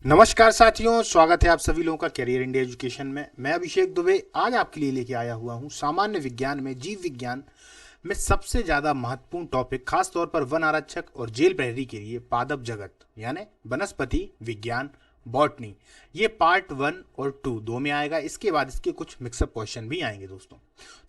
नमस्कार साथियों, स्वागत है आप सभी लोगों का करियर इंडिया एजुकेशन में। मैं अभिषेक दुबे आज आपके लिए लेके आया हुआ हूँ सामान्य विज्ञान में जीव विज्ञान में सबसे ज्यादा महत्वपूर्ण टॉपिक, खास तौर पर वन आरक्षक और जेल प्रहरी के लिए पादप जगत यानी वनस्पति विज्ञान बॉटनी। ये पार्ट 1 और 2 दो में आएगा। इसके बाद इसके कुछ मिक्सअप क्वेश्चन भी आएंगे दोस्तों।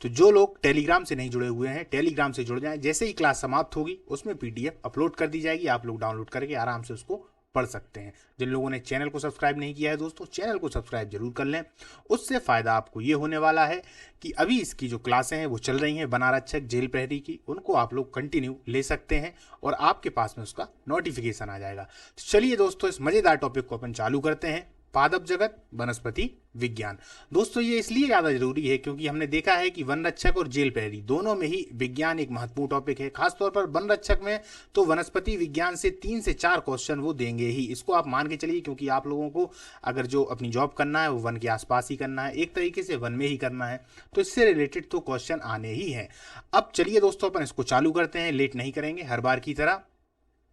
तो जो लोग टेलीग्राम से नहीं जुड़े हुए हैं, टेलीग्राम से जुड़ जाएं। जैसे ही क्लास समाप्त होगी उसमें पीडीएफ अपलोड कर दी जाएगी, आप लोग डाउनलोड करके आराम से उसको पढ़ सकते हैं। जिन लोगों ने चैनल को सब्सक्राइब नहीं किया है दोस्तों, चैनल को सब्सक्राइब जरूर कर लें। उससे फायदा आपको ये होने वाला है कि अभी इसकी जो क्लासें हैं वो चल रही हैं वन आरक्षक जेल प्रहरी की, उनको आप लोग कंटिन्यू ले सकते हैं और आपके पास में उसका नोटिफिकेशन आ जाएगा। तो चलिए दोस्तों, इस मजेदार टॉपिक को अपन चालू करते हैं। पादप जगत वनस्पति विज्ञान। दोस्तों ये इसलिए ज्यादा जरूरी है क्योंकि हमने देखा है कि वन रक्षक और जेल प्रहरी दोनों में ही विज्ञान एक महत्वपूर्ण टॉपिक है। खासतौर पर वन रक्षक में तो वनस्पति विज्ञान से 3 से 4 क्वेश्चन वो देंगे ही, इसको आप मान के चलिए, क्योंकि आप लोगों को अगर जो अपनी जॉब करना है वो वन के आसपास ही करना है, एक तरीके से वन में ही करना है, तो इससे रिलेटेड तो क्वेश्चन आने ही है। अब चलिए दोस्तों, अपन इसको चालू करते हैं, लेट नहीं करेंगे हर बार की तरह।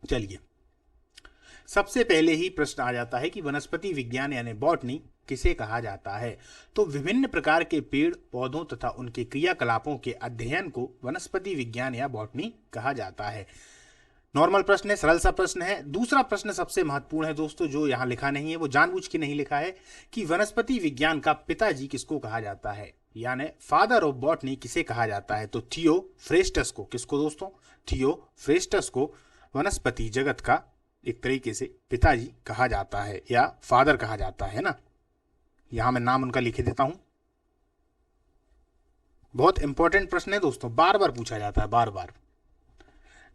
चलिए, सबसे पहले ही प्रश्न आ जाता है कि वनस्पति विज्ञान यानी बॉटनी किसे कहा जाता है। तो विभिन्न प्रकार के पेड़ पौधों तथा उनके क्रियाकलापों के अध्ययन को वनस्पति विज्ञान या बॉटनी कहा जाता है। नॉर्मल प्रश्न है, सरल सा प्रश्न है। दूसरा प्रश्न सबसे महत्वपूर्ण है दोस्तों, जो यहां लिखा नहीं है, वो जानबूझ के नहीं लिखा है कि वनस्पति विज्ञान का पिताजी किसको कहा जाता है, यानी फादर ऑफ बॉटनी किसे कहा जाता है। तो थियो फ्रेस्टस को, किसको दोस्तों, थियो फ्रेस्टस को वनस्पति जगत का एक तरीके से पिताजी कहा जाता है या फादर कहा जाता है ना। यहां मैं नाम उनका लिख देता हूं। बहुत इंपॉर्टेंट प्रश्न है दोस्तों, बार बार पूछा जाता है, बार बार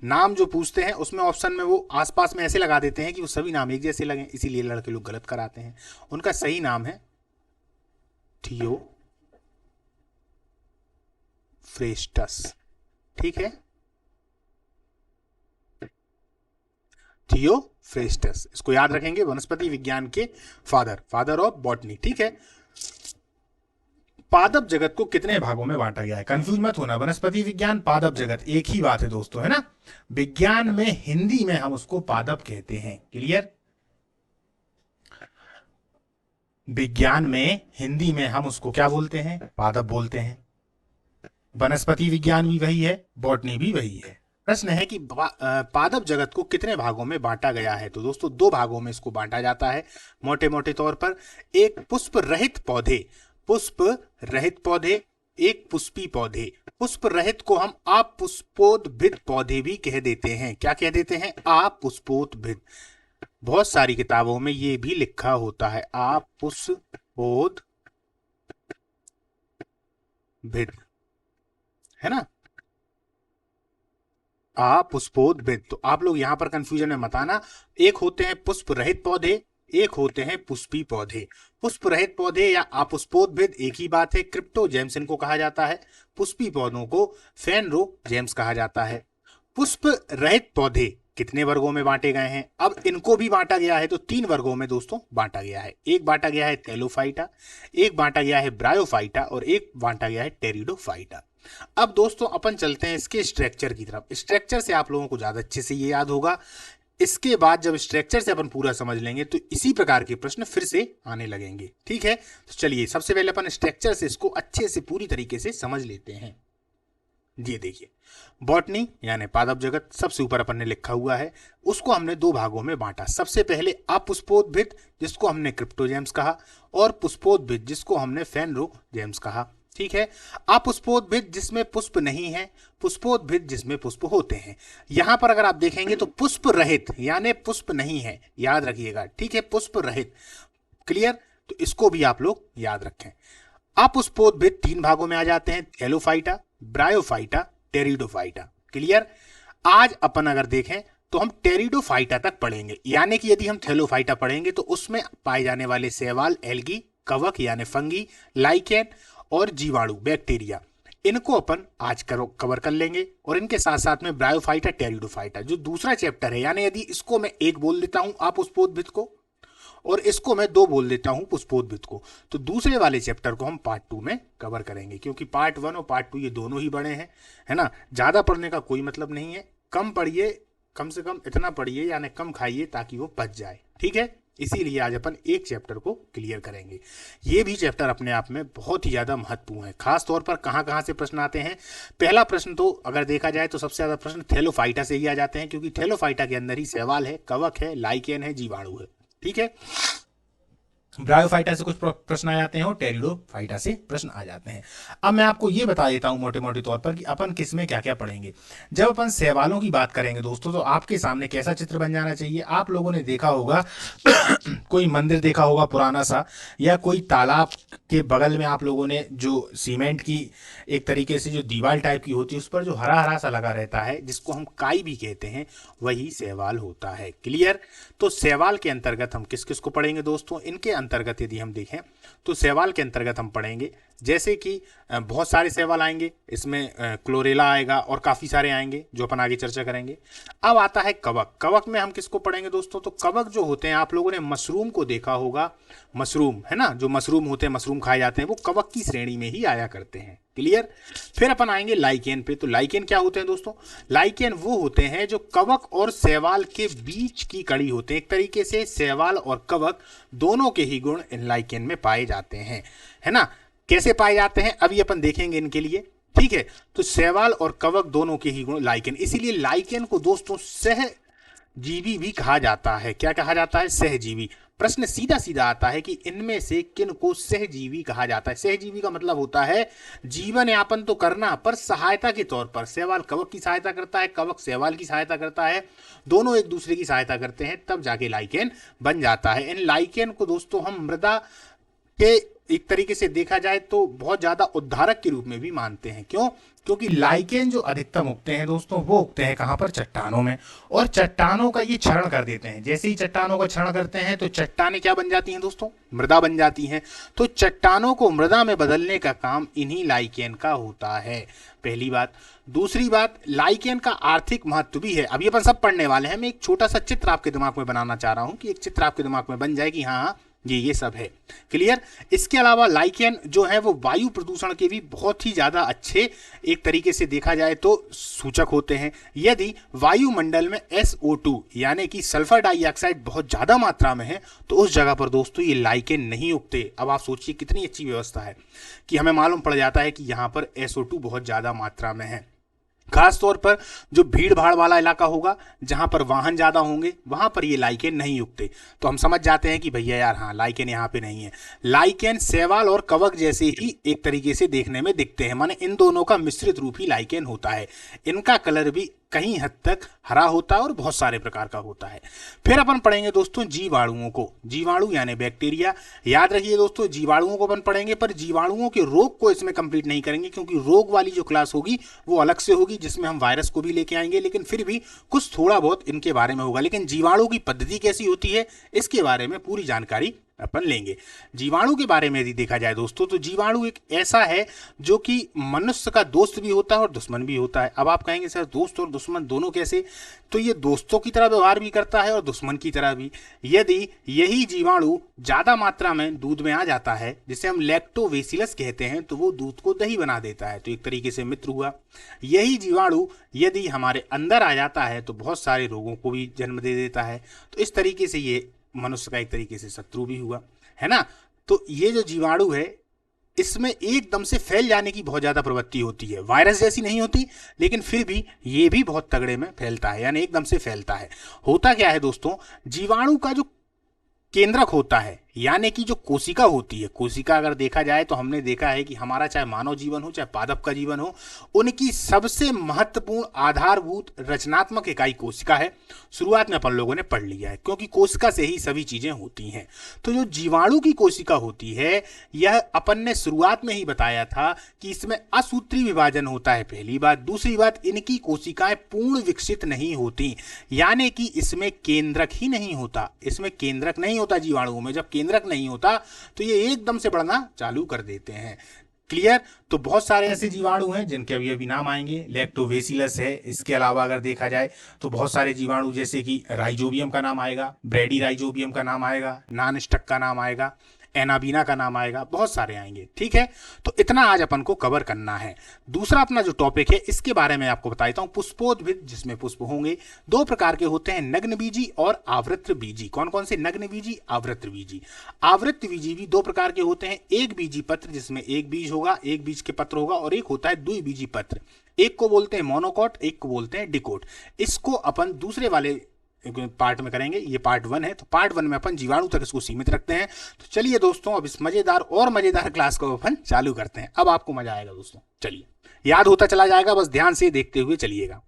नाम जो पूछते हैं उसमें ऑप्शन में वो आसपास में ऐसे लगा देते हैं कि वो सभी नाम एक जैसे लगे, इसीलिए लड़के लोग गलत कराते हैं। उनका सही नाम है थियो फ्रेस्टस, ठीक है, थियो फ्रेस्टस, इसको याद रखेंगे, वनस्पति विज्ञान के फादर, फादर ऑफ बॉटनी, ठीक है। पादप जगत को कितने भागों में बांटा गया है, कंफ्यूज मत होना, वनस्पति विज्ञान पादप जगत एक ही बात है दोस्तों, है ना। विज्ञान में हिंदी में हम उसको पादप कहते हैं, क्लियर। विज्ञान में हिंदी में हम उसको क्या बोलते हैं, पादप बोलते हैं। वनस्पति विज्ञान भी वही है, बॉटनी भी वही है। प्रश्न है कि पादप जगत को कितने भागों में बांटा गया है। तो दोस्तों 2 भागों में इसको बांटा जाता है मोटे मोटे तौर पर। एक पुष्प रहित पौधे, पुष्प रहित पौधे, एक पुष्पी पौधे। पुष्प रहित को हम अपुष्पोद्भिद पौधे भी कह देते हैं। क्या कह देते हैं, अपुष्पोद्भिद। बहुत सारी किताबों में ये भी लिखा होता है अपुष्पोद्भिद, है ना, पुष्पोद्भिद। तो आप लोग यहां पर कंफ्यूजन में मत आना। एक होते हैं पुष्प रहित पौधे, एक होते हैं पुष्पी पौधे। पुष्प रहित पौधे या अपुष्पोद्भिद एक ही बात है, क्रिप्टोजेम्स इनको कहा जाता है। पुष्पी पौधों को फेनरोजेम्स कहा जाता है। पुष्प रहित पौधे कितने वर्गों में बांटे गए हैं, अब इनको भी बांटा गया है तो 3 वर्गों में दोस्तों बांटा गया है। एक बांटा गया है थैलोफाइटा, एक बांटा गया है ब्रायोफाइटा और एक बांटा गया है टेरिडोफाइटा। अब दोस्तों अपन चलते हैं इसके स्ट्रक्चर की तरफ। स्ट्रक्चर से आप लोगों को ज्यादा अच्छे से ये याद होगा। इसके बाद जब स्ट्रक्चर से अपन पूरा समझ लेंगे तो इसी प्रकार के प्रश्न फिर से आने लगेंगे, ठीक है। तो चलिए सबसे पहले अपन स्ट्रक्चर से इसको अच्छे से पूरी तरीके से समझ लेते हैं। ये देखिए, बॉटनी यानी पादप जगत सबसे ऊपर अपन ने लिखा हुआ है, उसको हमने 2 भागों में बांटा। सबसे पहले अपुष्पोद्भिद जिसको हमने क्रिप्टोजेम्स कहा, और पुष्पोद्भिद जिसको हमने फेनरोजेम्स कहा, ठीक है। अपुष्पोद्भिद जिसमें पुष्प नहीं है, पुष्पोद्भिद जिसमें पुष्प होते हैं। यहां पर अगर आप देखेंगे तो पुष्प रहित यानी पुष्प नहीं है, याद रखिएगा, ठीक है, पुष्प रहित, क्लियर। तो इसको भी आप लोग याद रखें। अपुष्पोद्भिद 3 भागों में आ जाते हैं, थैलोफाइटा, ब्रायोफाइटा, टेरिडोफाइटा, क्लियर। आज अपन अगर देखें तो हम टेरिडोफाइटा तक पढ़ेंगे, यानी कि यदि हम थैलोफाइटा पढ़ेंगे तो उसमें पाए जाने वाले शैवाल, एल्गी, कवक यानी फंगी, लाइकेन और जीवाणु बैक्टीरिया, इनको अपन आज कवर कर लेंगे। और इनके साथ साथ में ब्रायोफाइटा, टेरिडोफाइटा जो दूसरा चैप्टर है, यानी यदि इसको मैं एक बोल देता हूं अपुष्पोद्भिद को और इसको मैं 2 बोल देता हूं पुष्पोद्भिद को, तो दूसरे वाले चैप्टर को हम पार्ट 2 में कवर करेंगे, क्योंकि पार्ट 1 और पार्ट 2 ये दोनों ही बड़े हैं, है ना। ज्यादा पढ़ने का कोई मतलब नहीं है, कम पढ़िए, कम से कम इतना पढ़िए यानी कम खाइए ताकि वो पच जाए, ठीक है। इसीलिए आज अपन एक चैप्टर को क्लियर करेंगे। ये भी चैप्टर अपने आप में बहुत ही ज़्यादा महत्वपूर्ण है। खास तौर पर कहाँ कहाँ से प्रश्न आते हैं। पहला प्रश्न तो अगर देखा जाए तो सबसे ज़्यादा प्रश्न थैलोफाइटा से ही आ जाते हैं, क्योंकि थैलोफाइटा के अंदर ही शैवाल है, कवक है, लाइकेन है, जीवाणु है। ठीक है, ब्रायोफाइटा से कुछ प्रश्न आ जाते हैं और टेरिडोफाइटा से प्रश्न आ जाते हैं। अब मैं आपको ये बता देता हूं मोटे मोटे तौर पर कि अपन किस में क्या क्या पढ़ेंगे। जब अपन शैवालों की बात करेंगे दोस्तों, तो आपके सामने कैसा चित्र बन जाना चाहिए। आप लोगों ने देखा होगा कोई मंदिर देखा होगा पुराना सा, या कोई तालाब के बगल में आप लोगों ने जो सीमेंट की एक तरीके से जो दीवार टाइप की होती है, उस पर जो हरा हरा सा लगा रहता है, जिसको हम काई भी कहते हैं, वही शैवाल होता है। क्लियर। तो शैवाल के अंतर्गत हम किस किस को पढ़ेंगे दोस्तों। इनके अंतर्गत यदि हम देखें तो शैवाल के अंतर्गत हम पढ़ेंगे जैसे कि बहुत सारे शैवाल आएंगे, इसमें क्लोरेला आएगा और काफ़ी सारे आएंगे जो अपन आगे चर्चा करेंगे। अब आता है कवक। कवक में हम किसको पढ़ेंगे दोस्तों। तो कवक जो होते हैं, आप लोगों ने मशरूम को देखा होगा, मशरूम है ना, जो मशरूम होते हैं, मशरूम खाए जाते हैं, वो कवक की श्रेणी में ही आया करते हैं। क्लियर। फिर अपन आएंगे लाइकेन पे। तो लाइकेन क्या होते हैं दोस्तों। लाइकेन वो होते हैं जो कवक और शैवाल के बीच की कड़ी होते हैं। एक तरीके से शैवाल और कवक दोनों के ही गुण इन लाइकेन में पाए जाते हैं, है ना। कैसे पाए जाते हैं अभी अपन देखेंगे इनके लिए। ठीक है, तो शैवाल और कवक दोनों के ही गुण लाइकेन, इसीलिए लाइकेन को दोस्तों सहजीवी भी कहा जाता है। क्या कहा जाता है। सहजीवी। प्रश्न सीधा सीधा आता है कि इनमें से किन को सहजीवी कहा जाता है। सहजीवी का मतलब होता है जीवन यापन तो करना, पर सहायता के तौर पर। शैवाल कवक की सहायता करता है, कवक शैवाल की सहायता करता है, दोनों एक दूसरे की सहायता करते हैं, तब जाके लाइकेन बन जाता है। इन लाइकेन को दोस्तों हम मृदा के एक तरीके से देखा जाए तो बहुत ज्यादा उद्धारक के रूप में भी मानते हैं। क्यों। क्योंकि लाइकेन जो अधिकतम उगते हैं दोस्तों, वो उगते हैं कहां पर। चट्टानों में। और चट्टानों का ये क्षरण कर देते हैं। जैसे ही चट्टानों का क्षरण करते हैं तो चट्टानें क्या बन जाती हैं दोस्तों। मृदा बन जाती हैं। तो चट्टानों को मृदा में बदलने का काम इन्हीं लाइकेन का होता है। पहली बात। दूसरी बात, लाइकेन का आर्थिक महत्व भी है। अभी अपन सब पढ़ने वाले हैं। मैं एक छोटा सा चित्र आपके दिमाग में बनाना चाह रहा हूं कि एक चित्र आपके दिमाग में बन जाए कि हाँ ये सब है। क्लियर। इसके अलावा लाइकेन जो है वो वायु प्रदूषण के भी बहुत ही ज्यादा अच्छे एक तरीके से देखा जाए तो सूचक होते हैं। यदि वायुमंडल में SO2 यानी कि सल्फर डाइऑक्साइड बहुत ज्यादा मात्रा में है, तो उस जगह पर दोस्तों ये लाइकेन नहीं उगते। अब आप सोचिए कितनी अच्छी व्यवस्था है कि हमें मालूम पड़ जाता है कि यहाँ पर SO2 बहुत ज्यादा मात्रा में है। खास तौर पर जो भीड़ भाड़ वाला इलाका होगा, जहां पर वाहन ज्यादा होंगे, वहां पर ये लाइकेन नहीं उगते। तो हम समझ जाते हैं कि भैया यार हाँ लाइकेन यहाँ पे नहीं है। लाइकेन शैवाल और कवक जैसे ही एक तरीके से देखने में दिखते हैं, माने इन दोनों का मिश्रित रूप ही लाइकेन होता है। इनका कलर भी कहीं हद तक हरा होता है और बहुत सारे प्रकार का होता है। फिर अपन पढ़ेंगे दोस्तों जीवाणुओं को। जीवाणु यानी बैक्टीरिया। याद रखिए दोस्तों, जीवाणुओं को अपन पढ़ेंगे, पर जीवाणुओं के रोग को इसमें कंप्लीट नहीं करेंगे, क्योंकि रोग वाली जो क्लास होगी वो अलग से होगी, जिसमें हम वायरस को भी लेके आएंगे, लेकिन फिर भी कुछ थोड़ा बहुत इनके बारे में होगा। लेकिन जीवाणु की पद्धति कैसी होती है इसके बारे में पूरी जानकारी अपन लेंगे। जीवाणु के बारे में यदि देखा जाए दोस्तों, तो जीवाणु एक ऐसा है जो कि मनुष्य का दोस्त भी होता है और दुश्मन भी होता है। अब आप कहेंगे सर दोस्त और दुश्मन दोनों कैसे। तो ये दोस्तों की तरह व्यवहार भी करता है और दुश्मन की तरह भी। यदि यही जीवाणु ज्यादा मात्रा में दूध में आ जाता है, जिसे हम लैक्टोबैसिलस कहते हैं, तो वो दूध को दही बना देता है, तो एक तरीके से मित्र हुआ। यही जीवाणु यदि हमारे अंदर आ जाता है तो बहुत सारे रोगों को भी जन्म दे देता है। तो इस तरीके से ये मनुष्य का एक तरीके से शत्रु भी हुआ, है ना। तो ये जो जीवाणु है, इसमें एकदम से फैल जाने की बहुत ज्यादा प्रवृत्ति होती है। वायरस जैसी नहीं होती, लेकिन फिर भी ये भी बहुत तगड़े में फैलता है, यानी एकदम से फैलता है। होता क्या है दोस्तों, जीवाणु का जो केंद्रक होता है, यानी कि जो कोशिका होती है, कोशिका अगर देखा जाए तो हमने देखा है कि हमारा चाहे मानव जीवन हो चाहे पादप का जीवन हो, उनकी सबसे महत्वपूर्ण आधारभूत रचनात्मक इकाई कोशिका है। शुरुआत में अपन लोगों ने पढ़ लिया है, क्योंकि कोशिका से ही सभी चीजें होती हैं। तो जो जीवाणु की कोशिका होती है, यह अपन ने शुरुआत में ही बताया था कि इसमें असूत्री विभाजन होता है, पहली बात। दूसरी बात, इनकी कोशिकाएं पूर्ण विकसित नहीं होती, यानी कि इसमें केंद्रक ही नहीं होता। इसमें केंद्रक नहीं होता जीवाणुओं में। जब केंद्रक नहीं होता तो ये एकदम से बढ़ना चालू कर देते हैं। क्लियर। तो बहुत सारे ऐसे जीवाणु हैं जिनके अभी अभी नाम आएंगे। लैक्टोबैसिलस है। इसके अलावा अगर देखा जाए तो बहुत सारे जीवाणु, जैसे कि राइजोबियम का नाम आएगा, ब्रैडी राइजोबियम का नाम आएगा, नॉन स्टक का नाम आएगा। एनाबीना का नाम आएगा, बहुत सारे आएंगे। ठीक है, तो इतना आज अपन को कवर करना है। दूसरा अपना जो टॉपिक है इसके बारे में आपको बता देता हूं, पुष्पोद्भिद, जिसमें पुष्प होंगे। दो प्रकार के होते हैं, नग्न बीजी और आवृत्त बीजी। कौन कौन से? नग्न बीजी, आवृत्त बीजी। आवृत्त बीजी भी दो प्रकार के होते हैं, एक बीजी पत्र जिसमें एक बीज होगा, एक बीज के पत्र होगा, और एक होता है द्विबीजी पत्र। एक को बोलते हैं मोनोकॉट, एक को बोलते हैं डिकोट। इसको अपन दूसरे वाले पार्ट में करेंगे, ये पार्ट 1 है, तो पार्ट 1 में अपन जीवाणु तक इसको सीमित रखते हैं। तो चलिए दोस्तों, अब इस मजेदार और मजेदार क्लास को अपन चालू करते हैं। अब आपको मजा आएगा दोस्तों, चलिए, याद होता चला जाएगा, बस ध्यान से देखते हुए चलिएगा।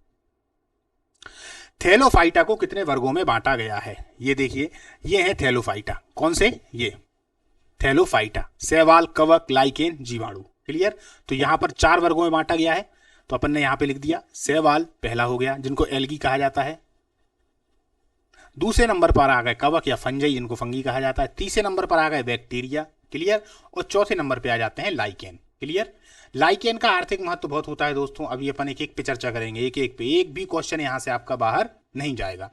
थैलोफाइटा को कितने वर्गों में बांटा गया है? ये देखिए, ये है थैलोफाइटा। कौन से? ये थैलोफाइटा, शैवाल, कवक, लाइकेन, जीवाणु। क्लियर? तो यहां पर 4 वर्गों में बांटा गया है, तो अपन ने यहां पे लिख दिया। शैवाल पहला हो गया, जिनको एल्गी कहा जाता है। दूसरे नंबर पर आ गए कवक या फंजाई, जिनको फंगी कहा जाता है। तीसरे नंबर पर आ गए बैक्टीरिया। क्लियर? और चौथे नंबर पे आ जाते हैं लाइकेन। क्लियर? लाइकेन का आर्थिक महत्व बहुत होता है दोस्तों, अभी अपन एक एक पे चर्चा करेंगे, एक एक पे। एक भी क्वेश्चन यहां से आपका बाहर नहीं जाएगा।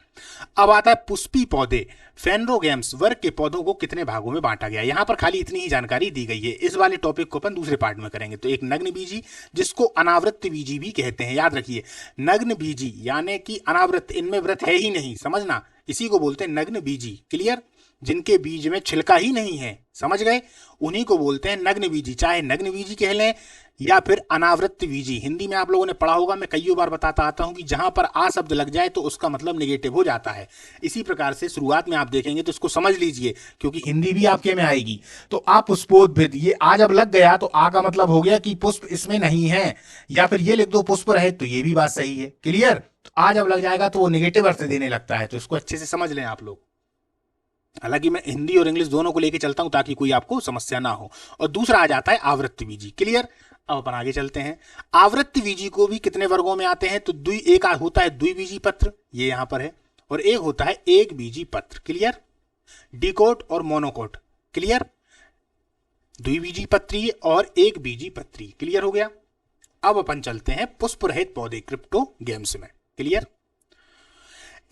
अब आता है पुष्पी पौधे। फेनरोगेम्स वर्ग के पौधों को कितने भागों में बांटा गया? यहां पर खाली इतनी ही जानकारी दी गई है। इस वाले टॉपिक को अपन दूसरे पार्ट में करेंगे। तो एक नग्न बीजी, जिसको अनावृत बीजी भी कहते हैं, याद रखिए। नग्न बीजी यानी कि अनावृत, इनमें व्रत है ही नहीं, समझना, इसी को बोलते हैं नग्न बीजी। क्लियर? जिनके बीज में छिलका ही नहीं है, समझ गए, उन्हीं को बोलते हैं नग्न बीजी। चाहे नग्न बीजी कह लें या फिर अनावृत बीजी। हिंदी में आप लोगों ने पढ़ा होगा, मैं कई बार बताता आता हूं कि जहां पर आ शब्द लग जाए तो उसका मतलब नेगेटिव हो जाता है। इसी प्रकार से शुरुआत में आप देखेंगे तो इसको समझ लीजिए, क्योंकि हिंदी भी आपके में आएगी। तो आप पुष्पोद्भिद, ये आ जब लग गया तो आ का मतलब हो गया कि पुष्प इसमें नहीं है, या फिर ये लिख दो पुष्प रहे, तो ये भी बात सही है। क्लियर? तो आ जब लग जाएगा तो वो नेगेटिव अर्थ देने लगता है, तो इसको अच्छे से समझ लें आप लोग। हालांकि मैं हिंदी और इंग्लिश दोनों को लेकर चलता हूं ताकि कोई आपको समस्या ना हो। और दूसरा आ जाता है आवृत्त बीजी। क्लियर? अब अपन आगे चलते हैं। आवृत्त बीजी को भी कितने वर्गों में आते हैं? तो एक होता है द्विबीजी पत्र, ये यहां पर है, और एक होता है एक बीजी पत्र। क्लियर? डिकोट और मोनोकोट। क्लियर? द्विबीजी पत्री और एक बीजी पत्री। क्लियर हो गया? अब अपन चलते हैं पुष्प रहित पौधे, क्रिप्टोगेम्स में। क्लियर?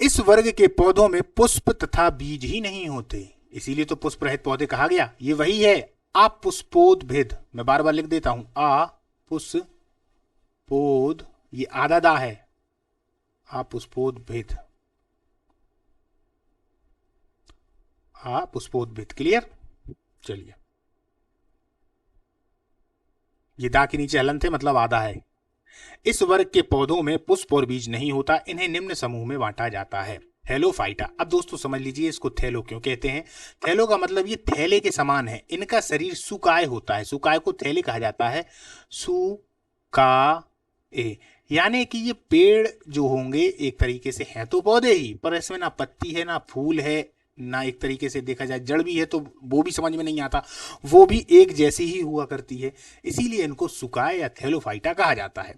इस वर्ग के पौधों में पुष्प तथा बीज ही नहीं होते, इसीलिए तो पुष्प रहित पौधे कहा गया। ये वही है अपुष्पोद्भिद। मैं बार बार लिख देता हूं, अपुष्पोद, ये आधा दा है, अपुष्पोद्भिद, अपुष्पोद्भिद। क्लियर? चलिए, ये दा के नीचे हलन थे, मतलब आधा है। इस वर्ग के पौधों में पुष्प और बीज नहीं होता, इन्हें निम्न समूह में बांटा जाता है। थैलोफाइटा। अब दोस्तों समझ लीजिए इसको थैलो क्यों कहते हैं। थैलो का मतलब ये थैले के समान है। इनका शरीर सुकाय होता है, सुकाय को थैले कहा जाता है, सुकाए, यानी कि ये पेड़ जो होंगे एक तरीके से हैं तो पौधे ही, पर इसमें ना पत्ती है, ना फूल है, ना एक तरीके से देखा जाए जड़ भी है, तो वो भी समझ में नहीं आता, वो भी एक जैसी ही हुआ करती है, इसीलिए इनको सुकाए या थैलोफाइटा कहा जाता है।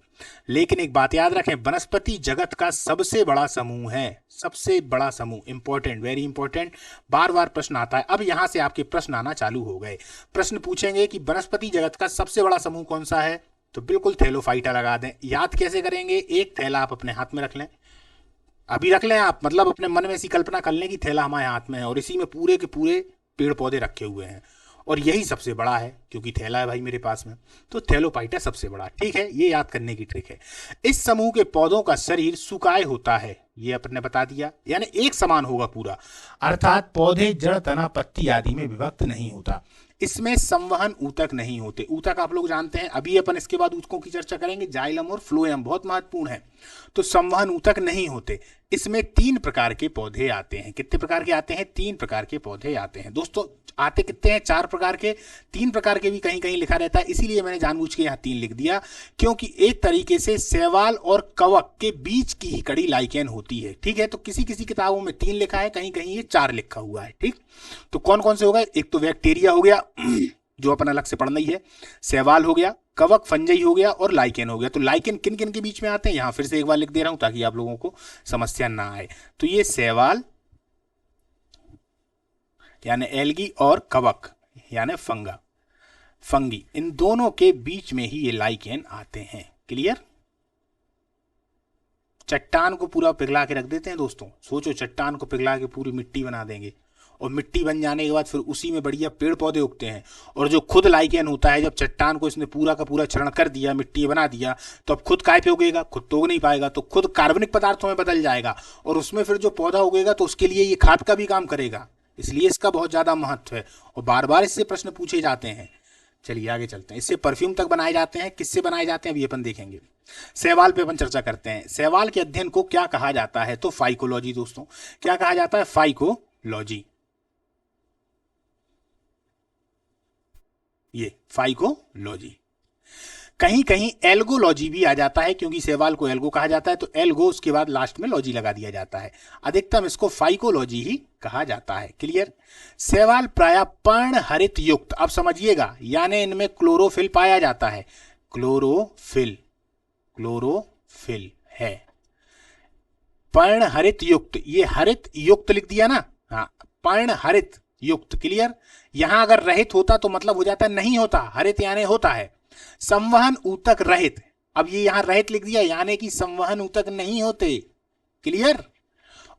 लेकिन एक बात याद रखें, वनस्पति जगत का सबसे बड़ा समूह है, सबसे बड़ा समूह। इंपॉर्टेंट, वेरी इंपॉर्टेंट, बार बार प्रश्न आता है। अब यहां से आपके प्रश्न आना चालू हो गए। प्रश्न पूछेंगे कि वनस्पति जगत का सबसे बड़ा समूह कौन सा है, तो बिल्कुल थैलोफाइटा लगा दें। याद कैसे करेंगे? एक थैला आप अपने हाथ में रख लें, अभी रख लें आप, मतलब अपने मन में ऐसी कल्पना कर लें कि थैला हमारे हाथ में है और इसी में पूरे के पूरे पेड़ पौधे रखे हुए हैं, और यही सबसे बड़ा है क्योंकि थैला है भाई मेरे पास में, तो थैलोफाइटा सबसे बड़ा। ठीक है, ये याद करने की ट्रिक है। इस समूह के पौधों का शरीर सुकाय होता है, ये अपने बता दिया, यानी एक समान होगा पूरा, अर्थात पौधे जड़, तना, पत्ती आदि में विभक्त नहीं होता। इसमें संवहन ऊतक नहीं होते। ऊतक आप लोग जानते हैं, अभी अपन इसके बाद ऊतकों की चर्चा करेंगे। जाइलम और फ्लोएम बहुत महत्वपूर्ण है। तो संवहन ऊतक नहीं होते। इसमें 3 प्रकार के पौधे आते हैं। कितने प्रकार के आते हैं? 3 प्रकार के पौधे आते हैं दोस्तों। आते कितने हैं? 4 प्रकार के, 3 प्रकार के भी कहीं कहीं लिखा रहता है, इसीलिए मैंने जानबूझ के यहाँ 3 लिख दिया, क्योंकि एक तरीके से शैवाल और कवक के बीच की ही कड़ी लाइकेन होती है। ठीक है, तो किसी किसी किताबों में 3 लिखा है, कहीं कहीं ये 4 लिखा हुआ है। ठीक, तो कौन कौन से हो गए? एक तो बैक्टीरिया हो गया जो अपन अलग से पढ़ना ही है, शैवाल हो गया, कवक फंजाई हो गया, और लाइकेन हो गया। तो लाइकेन किन किन के बीच में आते हैं, यहां फिर से एक बार लिख दे रहा हूं ताकि आप लोगों को समस्या ना आए। तो ये शैवाल यानी एल्गी और कवक यानी फंगी, इन दोनों के बीच में ही ये लाइकेन आते हैं। क्लियर? चट्टान को पूरा पिघला के रख देते हैं दोस्तों, सोचो चट्टान को पिघला के पूरी मिट्टी बना देंगे और मिट्टी बन जाने के बाद फिर उसी में बढ़िया पेड़ पौधे उगते हैं। और जो खुद लाइकेन होता है, जब चट्टान को इसने पूरा का पूरा क्षरण कर दिया, मिट्टी बना दिया, तो अब खुद काय पे उगेगा? खुद तो उग नहीं पाएगा, तो खुद कार्बनिक पदार्थों में बदल जाएगा और उसमें फिर जो पौधा उगेगा तो उसके लिए ये खाद का भी काम करेगा। इसलिए इसका बहुत ज्यादा महत्व है और बार बार इससे प्रश्न पूछे जाते हैं। चलिए आगे चलते हैं। इससे परफ्यूम तक बनाए जाते हैं। किससे बनाए जाते हैं अभी अपन देखेंगे। शैवाल पे अपन चर्चा करते हैं। शैवाल के अध्ययन को क्या कहा जाता है? तो फाइकोलॉजी दोस्तों। क्या कहा जाता है? फाइकोलॉजी। ये फाइकोलॉजी। कहीं कहीं एल्गोलॉजी भी आ जाता है, क्योंकि शैवाल को एल्गो कहा जाता है, तो एल्गो उसके बाद लास्ट में लॉजी लगा दिया जाता है। अधिकतम इसको फाइकोलॉजी ही कहा जाता है। क्लियर। शैवाल प्रायः पर्णहरित युक्त, अब समझिएगा, यानी इनमें क्लोरोफिल पाया जाता है। क्लोरोफिल, क्लोरोफिल है। पर्णहरित युक्त, ये हरित युक्त लिख दिया ना, हाँ, पर्णहरित युक्त। क्लियर। यहां अगर रहित होता तो मतलब हो जाता नहीं होता, हरित यानी होता है। संवहन ऊतक रहित, अब ये यहां रहित लिख दिया, यानी कि संवहन ऊतक नहीं होते। क्लियर।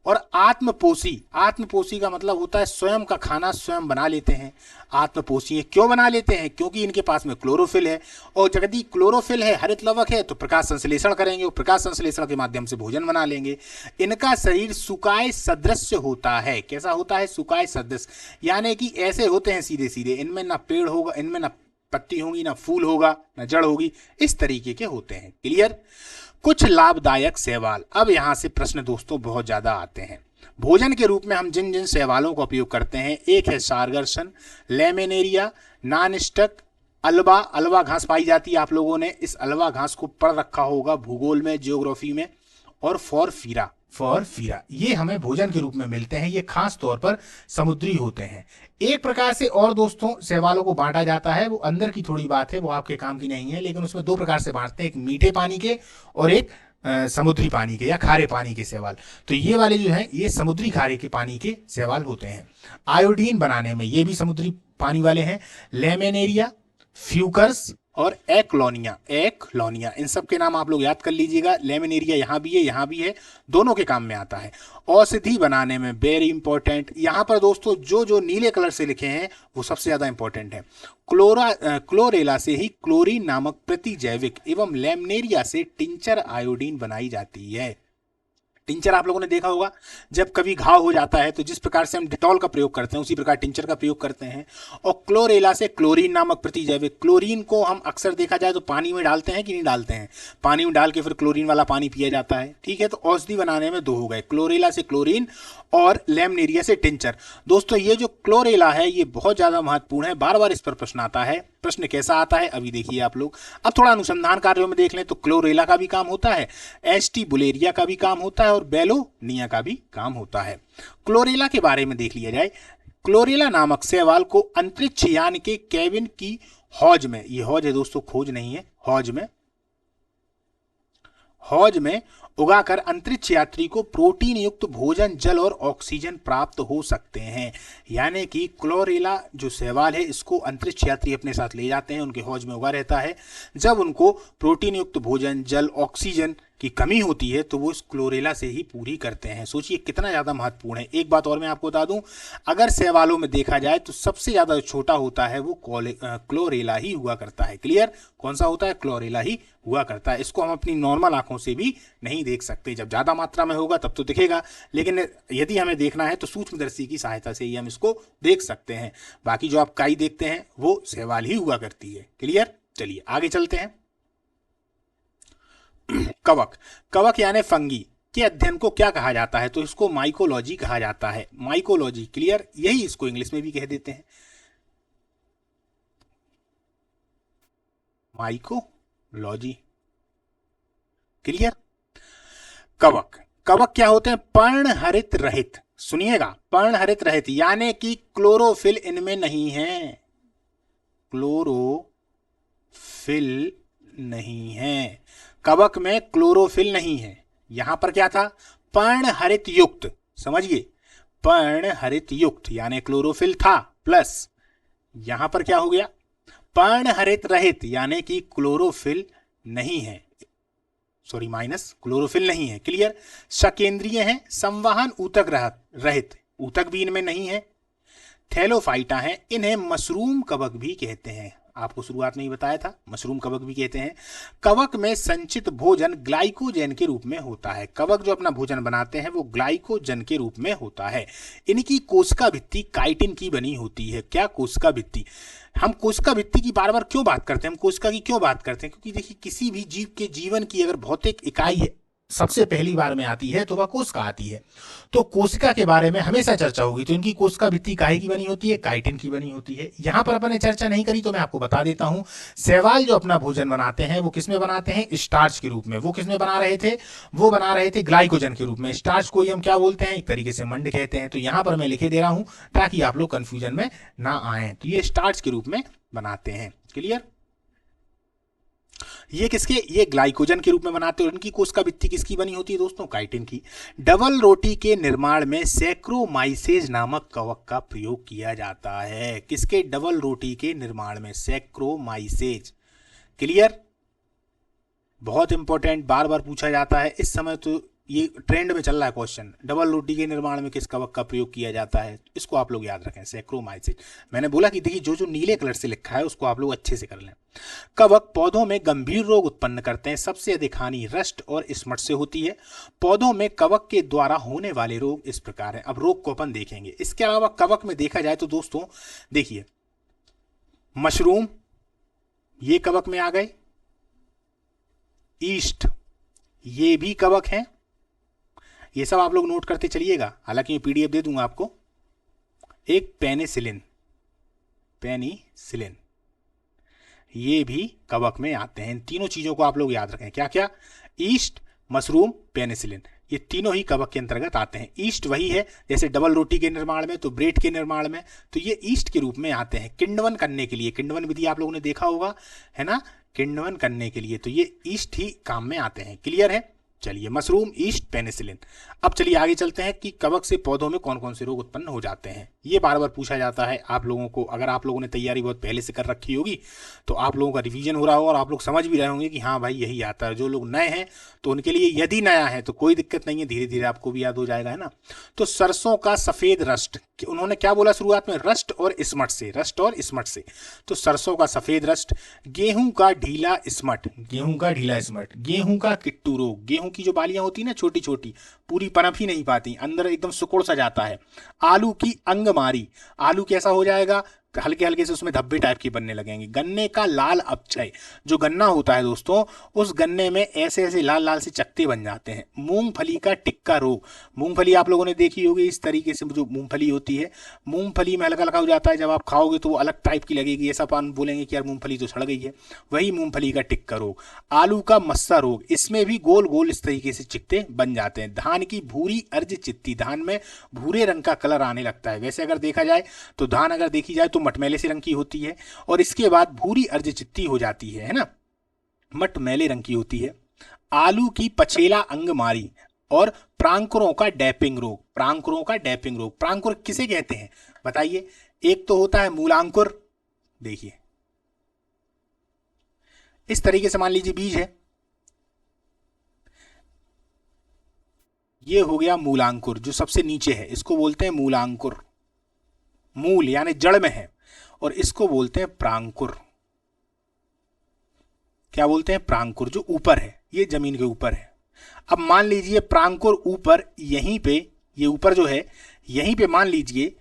और आत्मपोषी, आत्मपोषी का मतलब होता है स्वयं का खाना स्वयं बना लेते हैं। आत्मपोषी क्यों बना लेते हैं? क्योंकि इनके पास में क्लोरोफिल है, और यदि क्लोरोफिल है, हरित लवक है, तो प्रकाश संश्लेषण करेंगे और प्रकाश संश्लेषण के माध्यम से भोजन बना लेंगे। इनका शरीर सुकाय सदृश होता है। कैसा होता है? सुकाय सदृश, यानी कि ऐसे होते हैं सीधे सीधे, इनमें ना पेड़ होगा, इनमें ना पत्ती होगी, ना फूल होगा, ना जड़ होगी, इस तरीके के होते हैं। क्लियर। कुछ लाभदायक शैवाल। अब यहां से प्रश्न दोस्तों बहुत ज्यादा आते हैं। भोजन के रूप में हम जिन जिन शैवालों का उपयोग करते हैं, एक है सारगर्सन, लेमिनेरिया, नॉनस्टक, अलवा। अलवा घास पाई जाती है, आप लोगों ने इस अलवा घास को पढ़ रखा होगा भूगोल में, जियोग्राफी में। और फॉरफीरा, फॉरफीरा, ये हमें भोजन के रूप में मिलते हैं। ये खास तौर पर समुद्री होते हैं। एक प्रकार से और दोस्तों शैवालों को बांटा जाता है, वो अंदर की थोड़ी बात है, वो आपके काम की नहीं है, लेकिन उसमें दो प्रकार से बांटते हैं, एक मीठे पानी के और एक समुद्री पानी के या खारे पानी के शैवाल। तो ये वाले जो हैं ये समुद्री खारे के पानी के शैवाल होते हैं। आयोडीन बनाने में ये भी समुद्री पानी वाले हैं। लेमिनेरिया, फ्यूकर्स और एक्लोनिया, एक्लोनिया, इन सब के नाम आप लोग याद कर लीजिएगा। लेमिनेरिया यहाँ भी है, यहाँ भी है, दोनों के काम में आता है। औषधि बनाने में वेरी इंपॉर्टेंट, यहाँ पर दोस्तों जो जो नीले कलर से लिखे हैं वो सबसे ज्यादा इंपॉर्टेंट है। क्लोरेला से ही क्लोरीन नामक प्रतिजैविक एवं लेमिनेरिया से टिंचर आयोडीन बनाई जाती है। टिंचर आप लोगों ने देखा होगा, जब कभी घाव हो जाता है तो जिस प्रकार से हम डिटॉल का प्रयोग करते हैं उसी प्रकार टिंचर का प्रयोग करते हैं। और क्लोरेला से क्लोरीन नामक प्रतिजैविक, क्लोरीन को हम अक्सर देखा जाए तो पानी में डालते हैं कि नहीं डालते हैं, पानी में डाल के फिर क्लोरीन वाला पानी पिया जाता है। ठीक है, तो औषधि बनाने में दो हो गए, क्लोरेला से क्लोरीन और लेमिनेरिया से टिंचर। दोस्तों ये जो क्लोरेला है ये बहुत ज्यादा महत्वपूर्ण है, बार बार इस पर प्रश्न आता है। प्रश्न कैसा आता है अभी देखिए आप लोग। अब थोड़ा अनुसंधान कार्यों में देख लें तो क्लोरेला का भी काम होता है, एस्टी बुलेरिया का भी काम होता है और बेलोनिया का भी काम होता है। क्लोरेला के बारे में देख लिया जाए। क्लोरेला नामक शैवाल को अंतरिक्ष यान के केविन की हौज में, ये हौज है दोस्तों, खोज नहीं है, हौज में उगाकर अंतरिक्ष यात्री को प्रोटीन युक्त भोजन, जल और ऑक्सीजन प्राप्त हो सकते हैं। यानी कि क्लोरेला जो शैवाल है इसको अंतरिक्ष यात्री अपने साथ ले जाते हैं, उनके हौज में उगा रहता है। जब उनको प्रोटीन युक्त भोजन, जल, ऑक्सीजन की कमी होती है तो वो इस क्लोरेला से ही पूरी करते हैं। सोचिए कितना ज्यादा महत्वपूर्ण है। एक बात और मैं आपको बता दूं, अगर शैवालों में देखा जाए तो सबसे ज्यादा छोटा होता है वो क्लोरेला ही हुआ करता है। क्लियर। कौन सा होता है? क्लोरेला ही हुआ करता है। इसको हम अपनी नॉर्मल आंखों से भी नहीं देख सकते, जब ज्यादा मात्रा में होगा तब तो दिखेगा, लेकिन यदि हमें देखना है तो सूक्ष्मदर्शी की सहायता से ही हम इसको देख सकते हैं। बाकी जो आप काई देखते हैं वो शैवाल ही हुआ करती है। क्लियर। चलिए आगे चलते हैं। कवक, कवक यानी फंगी के अध्ययन को क्या कहा जाता है? तो इसको माइकोलॉजी कहा जाता है। माइकोलॉजी। क्लियर। यही इसको इंग्लिश में भी कह देते हैं, माइकोलॉजी। क्लियर। कवक, कवक क्या होते हैं? पर्णहरित रहित। सुनिएगा, पर्णहरित रहित यानी कि क्लोरोफिल इनमें नहीं है, क्लोरोफिल नहीं है, कवक में क्लोरोफिल नहीं है। यहां पर क्या था? पर्णहरित युक्त। समझिए, पर्णहरित युक्त यानी क्लोरोफिल था, प्लस यहां पर क्या हो गया? पर्णहरित रहित यानी कि क्लोरोफिल नहीं है, सॉरी माइनस, क्लोरोफिल नहीं है। क्लियर। सकेंद्रीय है, संवहन ऊतक रहित, ऊतक भी इनमें नहीं है। थैलोफाइटा हैं। इन्हें मशरूम कवक भी कहते हैं। आपको शुरुआत में ही बताया था, मशरूम कवक भी कहते हैं। कवक में संचित भोजन ग्लाइकोजन के रूप में होता है। कवक जो अपना भोजन बनाते हैं वो ग्लाइकोजन के रूप में होता है। इनकी कोशिका भित्ति काइटिन की बनी होती है। क्या कोशिका भित्ति? हम कोशिका भित्ति की बार बार क्यों बात करते हैं, हम कोशिका की क्यों बात करते हैं? क्योंकि देखिए, किसी भी जीव के जीवन की अगर भौतिक इकाई है सबसे पहली बार में आती है तो वह कोशिका आती है। तो कोशिका के बारे में हमेशा चर्चा होगी। तो इनकी कोशिका भित्ति काहे की बनी होती है? काइटिन की बनी होती है। यहां पर अपन ने चर्चा नहीं करी तो मैं आपको बता देता हूं। शैवाल जो अपना भोजन बनाते हैं वो किसमें बनाते हैं? स्टार्च के रूप में। वो किसमें बना रहे थे? वो बना रहे थे ग्लाइकोजन के रूप में। स्टार्च को ही हम क्या बोलते हैं? एक तरीके से मंड कहते हैं। तो यहां पर मैं लिखे दे रहा हूं ताकि आप लोग कंफ्यूजन में ना आए। तो ये स्टार्च के रूप में बनाते हैं। क्लियर? ये किसके? ये ग्लाइकोजन के रूप में बनाते हैं। और इनकी कोशिका भित्ति किसकी बनी होती है दोस्तों? काइटिन की। डबल रोटी के निर्माण में सैक्रोमाइसेज नामक कवक का प्रयोग किया जाता है। किसके? डबल रोटी के निर्माण में सैक्रोमाइसेज। क्लियर? बहुत इंपॉर्टेंट, बार बार पूछा जाता है इस समय, तो ये ट्रेंड में चल रहा है क्वेश्चन। डबल रोटी के निर्माण में किस कवक का प्रयोग किया जाता है? इसको आप लोग याद रखें, सैक्रोमाइसेज। मैंने बोला कि देखिए, जो जो नीले कलर से लिखा है उसको आप लोग अच्छे से कर लें। कवक पौधों में गंभीर रोग उत्पन्न करते हैं। सबसे अधिक हानि रस्ट और स्मट से होती है। पौधों में कवक के द्वारा होने वाले रोग इस प्रकार हैं। अब रोग को अपन देखेंगे। इसके अलावा कवक में देखा जाए तो दोस्तों देखिए, मशरूम ये कवक में आ गए। ईस्ट ये भी कवक हैं। ये सब आप लोग नोट करते चलिएगा, हालांकि मैं पीडीएफ दे दूंगा आपको। एक पेनिसिलिन, पेनिसिलिन ये भी कवक में आते हैं। इन तीनों चीजों को आप लोग याद रखें। क्या क्या? ईस्ट, मशरूम, पेनिसिलिन, ये तीनों ही कवक के अंतर्गत आते हैं। ईस्ट वही है जैसे डबल रोटी के निर्माण में, तो ब्रेड के निर्माण में, तो ये ईस्ट के रूप में आते हैं। किण्वन करने के लिए, किण्वन विधि आप लोगों ने देखा होगा, है ना? किण्वन करने के लिए तो ये ईस्ट ही काम में आते हैं। क्लियर है? चलिए, मशरूम, ईस्ट, पेनिसिलिन। अब चलिए आगे चलते हैं कि कवक से पौधों में कौन कौन से रोग उत्पन्न हो जाते हैं। ये बार बार पूछा जाता है आप लोगों को। अगर आप लोगों ने तैयारी बहुत पहले से कर रखी होगी तो आप लोगों का रिवीजन हो रहा होगा और आप लोग समझ भी रहे होंगे कि हाँ भाई यही आता है। जो लोग नए हैं तो उनके लिए यदि नया है तो कोई दिक्कत नहीं है, धीरे धीरे आपको भी याद हो जाएगा, है ना? तो सरसों का सफेद रस्ट, उन्होंने क्या बोला शुरुआत में? रस्ट और स्मट से, रस्ट और स्मट से। तो सरसों का सफेद रस्ट। गेहूं का ढीला स्मट, गेहूं का ढीला स्मट। गेहूं का किट्टू रोग, गेहूं की जो बालियां होती है ना छोटी छोटी, पूरी पनप ही नहीं पाती, अंदर एकदम सुकुड़ सा जाता है। आलू की अंगमारी, आलू कैसा हो जाएगा? हल्के हल्के से उसमें धब्बे टाइप के बनने लगेंगे। गन्ने का लाल अपक्षय, जो गन्ना होता है दोस्तों, उस गन्ने में ऐसे ऐसे लाल लाल से चकत्ते बन जाते हैं। मूंगफली का टिक्का रोग, मूंगफली आप लोगों ने देखी होगी इस तरीके से, जो मूंगफली होती है, मूंगफली में हल्का हल्का हो जाता है, जब आप खाओगे तो वो अलग टाइप की लगेगी, ऐसा पान बोलेंगे कि यार मूंगफली तो सड़ गई है, वही मूंगफली का टिक्का रोग। आलू का मस्सा रोग, इसमें भी गोल गोल इस तरीके से चित्ते बन जाते हैं। धान की भूरी अर्ज चित्ती, धान में भूरे रंग का कलर आने लगता है। वैसे अगर देखा जाए तो धान अगर देखी जाए तो मटमैले से रंग की होती है और इसके बाद भूरी अर्ज चित्ती हो जाती है ना? मटमैले रंग की होती है। आलू की पछेला अंगमारी और प्रांकुरों का डैपिंग रोग, प्रांकुरों का डैपिंग रोग। प्रांकुर किसे कहते हैं बताइए? एक तो होता है मूलांकुर, देखिए इस तरीके से, मान लीजिए बीज है, ये हो गया मूलांकुर, जो सबसे नीचे है, इसको बोलते हैं मूलांकुर, मूल यानी जड़ में है, और इसको बोलते हैं प्रांकुर। क्या बोलते हैं? प्रांकुर, जो ऊपर है, ये जमीन के ऊपर है। अब मान लीजिए प्रांकुर ऊपर, यहीं पे, ये ऊपर जो है, यहीं पे मान लीजिए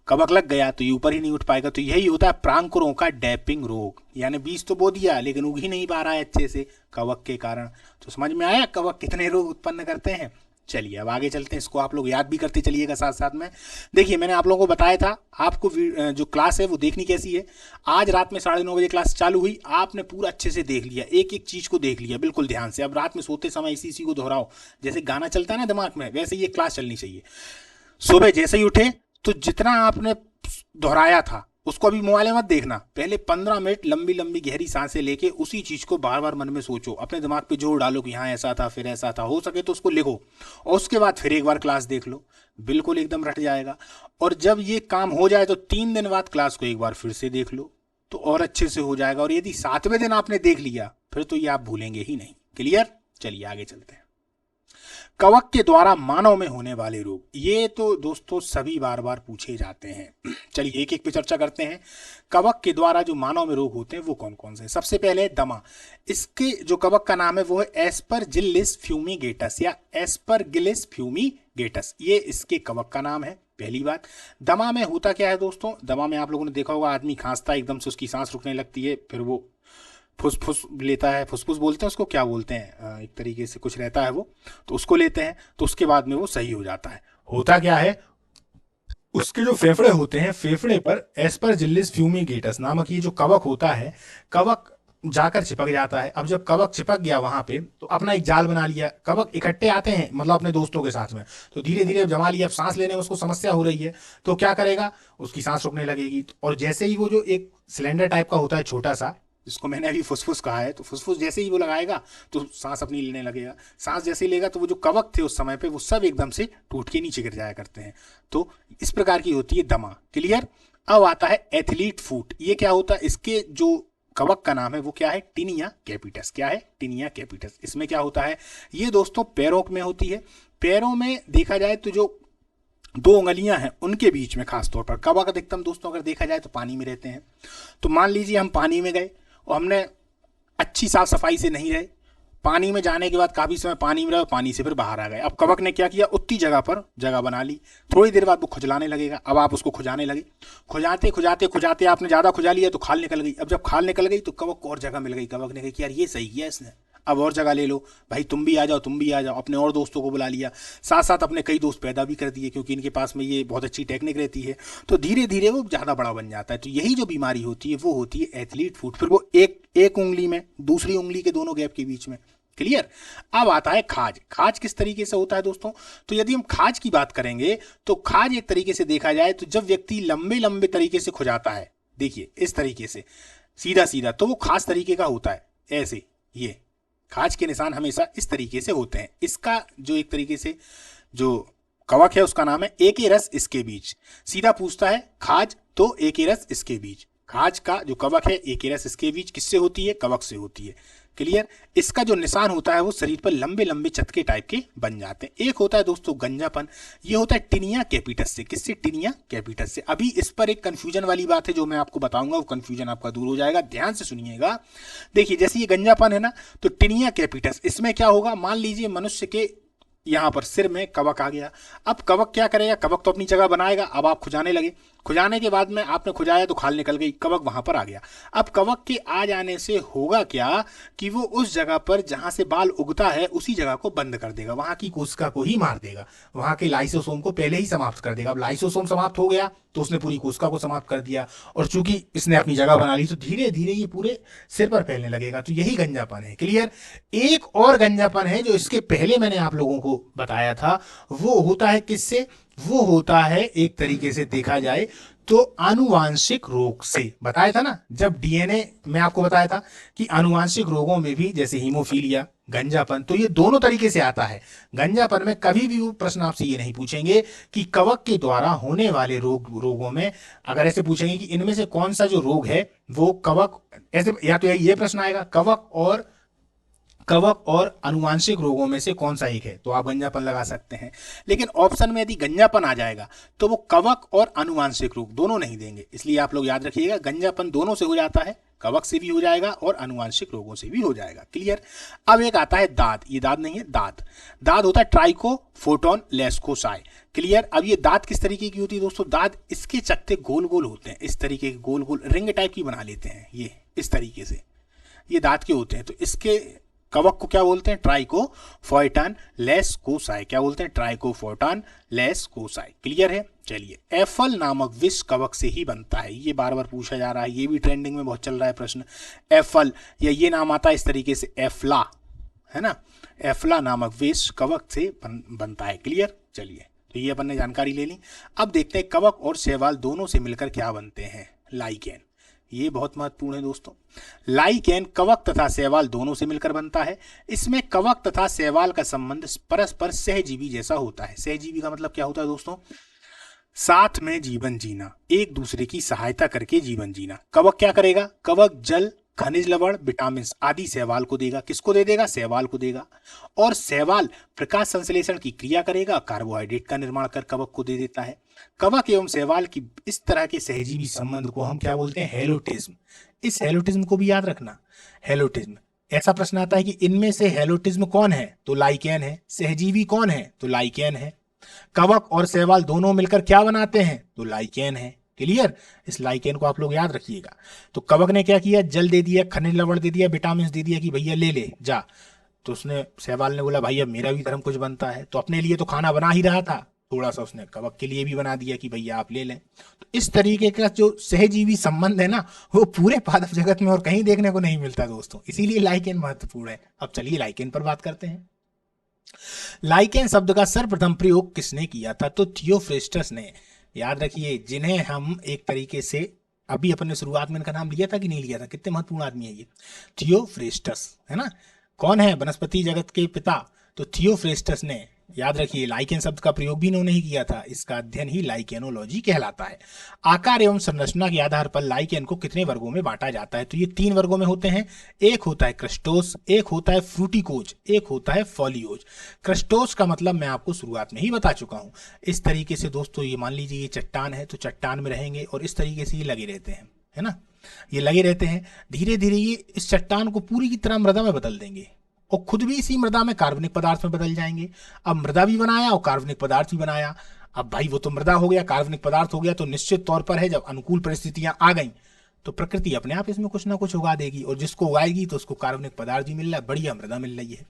कवक लग गया तो ये ऊपर ही नहीं उठ पाएगा। तो यही होता है प्रांकुरों का डैपिंग रोग, यानी बीज तो बो दिया लेकिन उग ही नहीं पा रहा है अच्छे से कवक के कारण। तो समझ में आया कवक कितने रोग उत्पन्न करते हैं? चलिए अब आगे चलते हैं, इसको आप लोग याद भी करते चलिएगा साथ साथ में। देखिए मैंने आप लोगों को बताया था, आपको जो क्लास है वो देखनी कैसी है। आज रात में 9:30 बजे क्लास चालू हुई, आपने पूरा अच्छे से देख लिया, एक एक चीज को देख लिया बिल्कुल ध्यान से। अब रात में सोते समय इसी को दोहराओ, जैसे गाना चलता है ना दिमाग में, वैसे ये क्लास चलनी चाहिए। सुबह जैसे ही उठे तो जितना आपने दोहराया था उसको अभी मोबाइल में मत देखना, पहले 15 मिनट लंबी लंबी गहरी सांसें लेके उसी चीज को बार बार मन में सोचो, अपने दिमाग पे जोर डालो कि हाँ ऐसा था फिर ऐसा था, हो सके तो उसको लिखो और उसके बाद फिर एक बार क्लास देख लो, बिल्कुल एकदम रट जाएगा। और जब ये काम हो जाए तो 3 दिन बाद क्लास को एक बार फिर से देख लो तो और अच्छे से हो जाएगा। और यदि 7वें दिन आपने देख लिया फिर तो ये आप भूलेंगे ही नहीं। क्लियर? चलिए आगे चलते हैं। कवक के द्वारा मानव में होने वाले रोग, ये तो दोस्तों सभी बार बार पूछे जाते हैं। चलिए एक एक पे चर्चा करते हैं। कवक के द्वारा जो मानव में रोग होते हैं वो कौन कौन से हैं। सबसे पहले है दमा। इसके जो कवक का नाम है वो है एस्परजिलस फ्यूमिगेटस या एस्परगिलस फ्यूमिगेटस, ये इसके कवक का नाम है। पहली बात, दमा में होता क्या है दोस्तों, दमा में आप लोगों ने देखा होगा आदमी खांसता है, एकदम से उसकी सांस रुकने लगती है, फिर वो फुसफुस लेता है, फुसफुस बोलते हैं उसको, क्या बोलते हैं, एक तरीके से कुछ रहता है वो, तो उसको लेते हैं, तो उसके बाद में वो सही हो जाता है। होता क्या है, उसके जो फेफड़े होते हैं, फेफड़े पर एस्परजिलस फ्यूमिगेटस नामक ये जो कवक होता है, कवक जाकर चिपक जाता है। अब जब कवक चिपक गया वहां पे, तो अपना एक जाल बना लिया। कवक इकट्ठे आते हैं मतलब अपने दोस्तों के साथ में, तो धीरे धीरे जमा लिया। अब सांस लेने में उसको समस्या हो रही है, तो क्या करेगा, उसकी सांस रुकने लगेगी। और जैसे ही वो जो एक सिलेंडर टाइप का होता है छोटा सा, जिसको मैंने अभी फुसफुस कहा है, तो फुसफुस जैसे ही वो लगाएगा तो सांस अपनी लेने लगेगा। सांस जैसे ही लेगा तो वो जो कवक थे उस समय पे वो सब एकदम से टूट के नीचे गिर जाया करते हैं। तो इस प्रकार की होती है दमा। क्लियर। अब आता है एथलीट फूट। ये क्या होता है, इसके जो कवक का नाम है वो क्या है, टिनिया कैपिटस। क्या है, टिनिया कैपिटस। इसमें क्या होता है, ये दोस्तों पैरों में होती है। पैरों में देखा जाए तो जो दो उंगलियां हैं उनके बीच में खास तौर पर कवक अधिकतम दोस्तों अगर देखा जाए तो पानी में रहते हैं। तो मान लीजिए हम पानी में गए और हमने अच्छी साफ सफाई से नहीं रहे, पानी में जाने के बाद काफी समय पानी में रहे, पानी से फिर बाहर आ गए। अब कवक ने क्या किया, उतनी जगह पर जगह बना ली। थोड़ी देर बाद वो खुजलाने लगेगा। अब आप उसको खुजाने लगे, खुजाते खुजाते खुजाते आपने ज्यादा खुजा लिया तो खाल निकल गई। अब जब खाल निकल गई तो कवक को और जगह मिल गई। कवक ने कहा कि यार ये सही किया इसने, अब और जगह ले लो भाई, तुम भी आ जाओ, तुम भी आ जाओ। अपने और दोस्तों को बुला लिया, साथ साथ अपने कई दोस्त पैदा भी कर दिए, क्योंकि इनके पास में ये बहुत अच्छी टेक्निक रहती है। तो धीरे धीरे वो ज़्यादा बड़ा बन जाता है। तो यही जो बीमारी होती है वो होती है एथलीट फूट। फिर वो एक उंगली में, दूसरी उंगली के दोनों गैप के बीच में। क्लियर। अब आता है खाज। खाज किस तरीके से होता है दोस्तों, तो यदि हम खाज की बात करेंगे तो खाज एक तरीके से देखा जाए तो जब व्यक्ति लंबे लंबे तरीके से खुजाता है, देखिए इस तरीके से सीधा सीधा, तो वो खास तरीके का होता है। ऐसे ये खाज के निशान हमेशा इस तरीके से होते हैं। इसका जो एक तरीके से जो कवक है उसका नाम है एकेरस इसके बीच। सीधा पूछता है खाज तो एकेरस इसके बीच। खाज का जो कवक है एकेरस इसके बीच किससे होती है, कवक से होती है। क्लियर। इसका जो निशान होता है वो शरीर पर लंबे लंबे चटके टाइप के बन जाते हैं। एक होता है दोस्तों गंजापन, ये होता है टिनिया कैपिटस से। किससे, टिनिया कैपिटस से। अभी इस पर एक कंफ्यूजन वाली बात है जो मैं आपको बताऊंगा, वो कंफ्यूजन आपका दूर हो जाएगा। ध्यान से सुनिएगा। देखिए जैसे ये गंजापन है ना, तो टिनिया कैपिटस, इसमें क्या होगा, मान लीजिए मनुष्य के यहां पर सिर में कवक आ गया। अब कवक क्या करेगा, कवक तो अपनी जगह बनाएगा। अब आप खुजाने लगे, खुजाने के बाद में आपने खुजाया तो खाल निकल गई, कवक वहां पर आ गया। अब कवक के आ जाने से होगा क्या कि वो उस जगह पर जहां से बाल उगता है उसी जगह को बंद कर देगा, वहां की कोशिका को ही मार देगा, वहां के लाइसोसोम को पहले ही समाप्त कर देगा। अब लाइसोसोम समाप्त हो गया तो उसने पूरी कोशिका को समाप्त कर दिया, और चूंकि इसने अपनी जगह बना ली तो धीरे धीरे ये पूरे सिर पर फैलने लगेगा। तो यही गंजापन है। क्लियर। एक और गंजापन है जो इसके पहले मैंने आप लोगों को बताया था, वो होता है किससे, वो होता है एक तरीके से देखा जाए तो आनुवांशिक रोग से। बताया था ना, जब डीएनए में आपको बताया था कि आनुवांशिक रोगों में भी, जैसे हीमोफीलिया, गंजापन, तो ये दोनों तरीके से आता है। गंजापन में कभी भी वो प्रश्न आपसे ये नहीं पूछेंगे कि कवक के द्वारा होने वाले रोगों में, अगर ऐसे पूछेंगे कि इनमें से कौन सा जो रोग है वो कवक, ऐसे या तो ये प्रश्न आएगा कवक और आनुवांशिक रोगों में से कौन सा एक है, तो आप गंजापन लगा सकते हैं। लेकिन ऑप्शन में यदि गंजापन आ जाएगा तो वो कवक और आनुवांशिक रोग दोनों नहीं देंगे। इसलिए आप लोग याद रखिएगा, गंजापन दोनों से हो जाता है, कवक से भी हो जाएगा और आनुवांशिक रोगों से भी हो जाएगा। क्लियर। अब एक आता है दाद। ये दाद नहीं है, दाद। दाद होता है ट्राइकोफोटोन लेस्कोसाई। क्लियर। अब ये दाद किस तरीके की होती है दोस्तों, दाद इसके चकते गोल गोल होते हैं, इस तरीके के गोल गोल रिंग टाइप की बना लेते हैं, ये इस तरीके से ये दांत के होते हैं। तो इसके कवक को क्या बोलते हैं, ट्राइकोफोटोन लेस्कोसाई। क्या बोलते हैं, ट्राइकोफोटोन लेस्कोसाई। क्लियर है। चलिए, एफल नामक विष कवक से ही बनता है। ये बार बार पूछा जा रहा है, ये भी ट्रेंडिंग में बहुत चल रहा है प्रश्न। एफल, या ये नाम आता है इस तरीके से एफला, है ना, एफला नामक विष कवक से बनता है। क्लियर। चलिए, तो ये अपन ने जानकारी ले ली। अब देखते हैं कवक और शैवाल दोनों से मिलकर क्या बनते हैं, लाइकेन। ये बहुत महत्वपूर्ण है दोस्तों। लाइकेन कवक तथा शैवाल दोनों से मिलकर बनता है। इसमें कवक तथा शैवाल का संबंध परस्पर सहजीवी जैसा होता है। सहजीवी का मतलब क्या होता है दोस्तों, साथ में जीवन जीना, एक दूसरे की सहायता करके जीवन जीना। कवक क्या करेगा, कवक जल खनिज लवण, विटामिन आदि शैवाल को देगा। किसको दे देगा? शैवाल को देगा। और शैवाल प्रकाश संश्लेषण की क्रिया करेगा, कार्बोहाइड्रेट का निर्माण कर कवक को दे देता है। कवक एवं शैवाल की इस तरह के सहजीवी संबंध को हम क्या बोलते हैं? हेलोटिज्म। इस हेलोटिज्म को भी याद रखना, हेलोटिज्म। ऐसा प्रश्न आता है कि इनमें से हेलोटिज्म कौन है? तो लाइकेन है। सहजीवी कौन है? तो लाइकेन है। कवक और शैवाल दोनों मिलकर क्या बनाते हैं? तो लाइकेन है। क्लियर? इस लाइकेन को आप लोग याद रखिएगा। तो कवक ने क्या किया? जल दे दिया, खनिज लवण दे दिया, विटामिन दे दिया कि भैया ले ले जा। तो उसने, शैवाल ने बोला भाई अब मेरा भी धर्म कुछ बनता है, तो अपने लिए तो खाना बना ही रहा था, थोड़ा सा उसने कवक के लिए भी बना दिया कि भैया आप ले लें। तो इस तरीके का जो सहजीवी संबंध है ना, वो पूरे पादप जगत में और कहीं देखने को नहीं मिलता दोस्तों, इसीलिए लाइकेन महत्वपूर्ण है। अब चलिए लाइकेन पर बात करते हैं। लाइकेन शब्द का सर्वप्रथम प्रयोग किसने किया था? तो थियोफ्रेस्टस ने। याद रखिए, जिन्हें हम एक तरीके से अभी अपन ने शुरुआत में इनका नाम लिया था कि नहीं लिया था? कितने महत्वपूर्ण आदमी है ये, थियोफ्रेस्टस, है ना। कौन है? वनस्पति जगत के पिता। तो थियोफ्रेस्टस ने, याद रखिए, लाइकेन शब्द का प्रयोग भी इन्होंने ही किया था। इसका अध्ययन ही लाइकेनोलॉजी कहलाता है। आकार एवं संरचना के आधार पर लाइकेन को कितने वर्गों में बांटा जाता है? तो ये 3 वर्गों में होते हैं। एक होता है क्रस्टोस, एक होता है फ्रूटिकोज, एक होता है फॉलियोज। क्रस्टोस का मतलब मैं आपको शुरुआत में ही बता चुका हूं। इस तरीके से दोस्तों, ये मान लीजिए ये चट्टान है, तो चट्टान में रहेंगे और इस तरीके से ये लगे रहते हैं, है ना। ये लगे रहते हैं, धीरे धीरे ये इस चट्टान को पूरी की तरह मृदा में बदल देंगे और खुद भी इसी मृदा में कार्बनिक पदार्थ में बदल जाएंगे। अब मृदा भी बनाया और कार्बनिक पदार्थ भी बनाया। अब भाई वो तो मृदा हो गया, कार्बनिक पदार्थ हो गया, तो निश्चित तौर पर है जब अनुकूल परिस्थितियां आ गई तो प्रकृति अपने आप इसमें कुछ ना कुछ उगा देगी, और जिसको उगाएगी तो उसको कार्बनिक पदार्थ भी मिल रहा है, बढ़िया मृदा मिल रही है।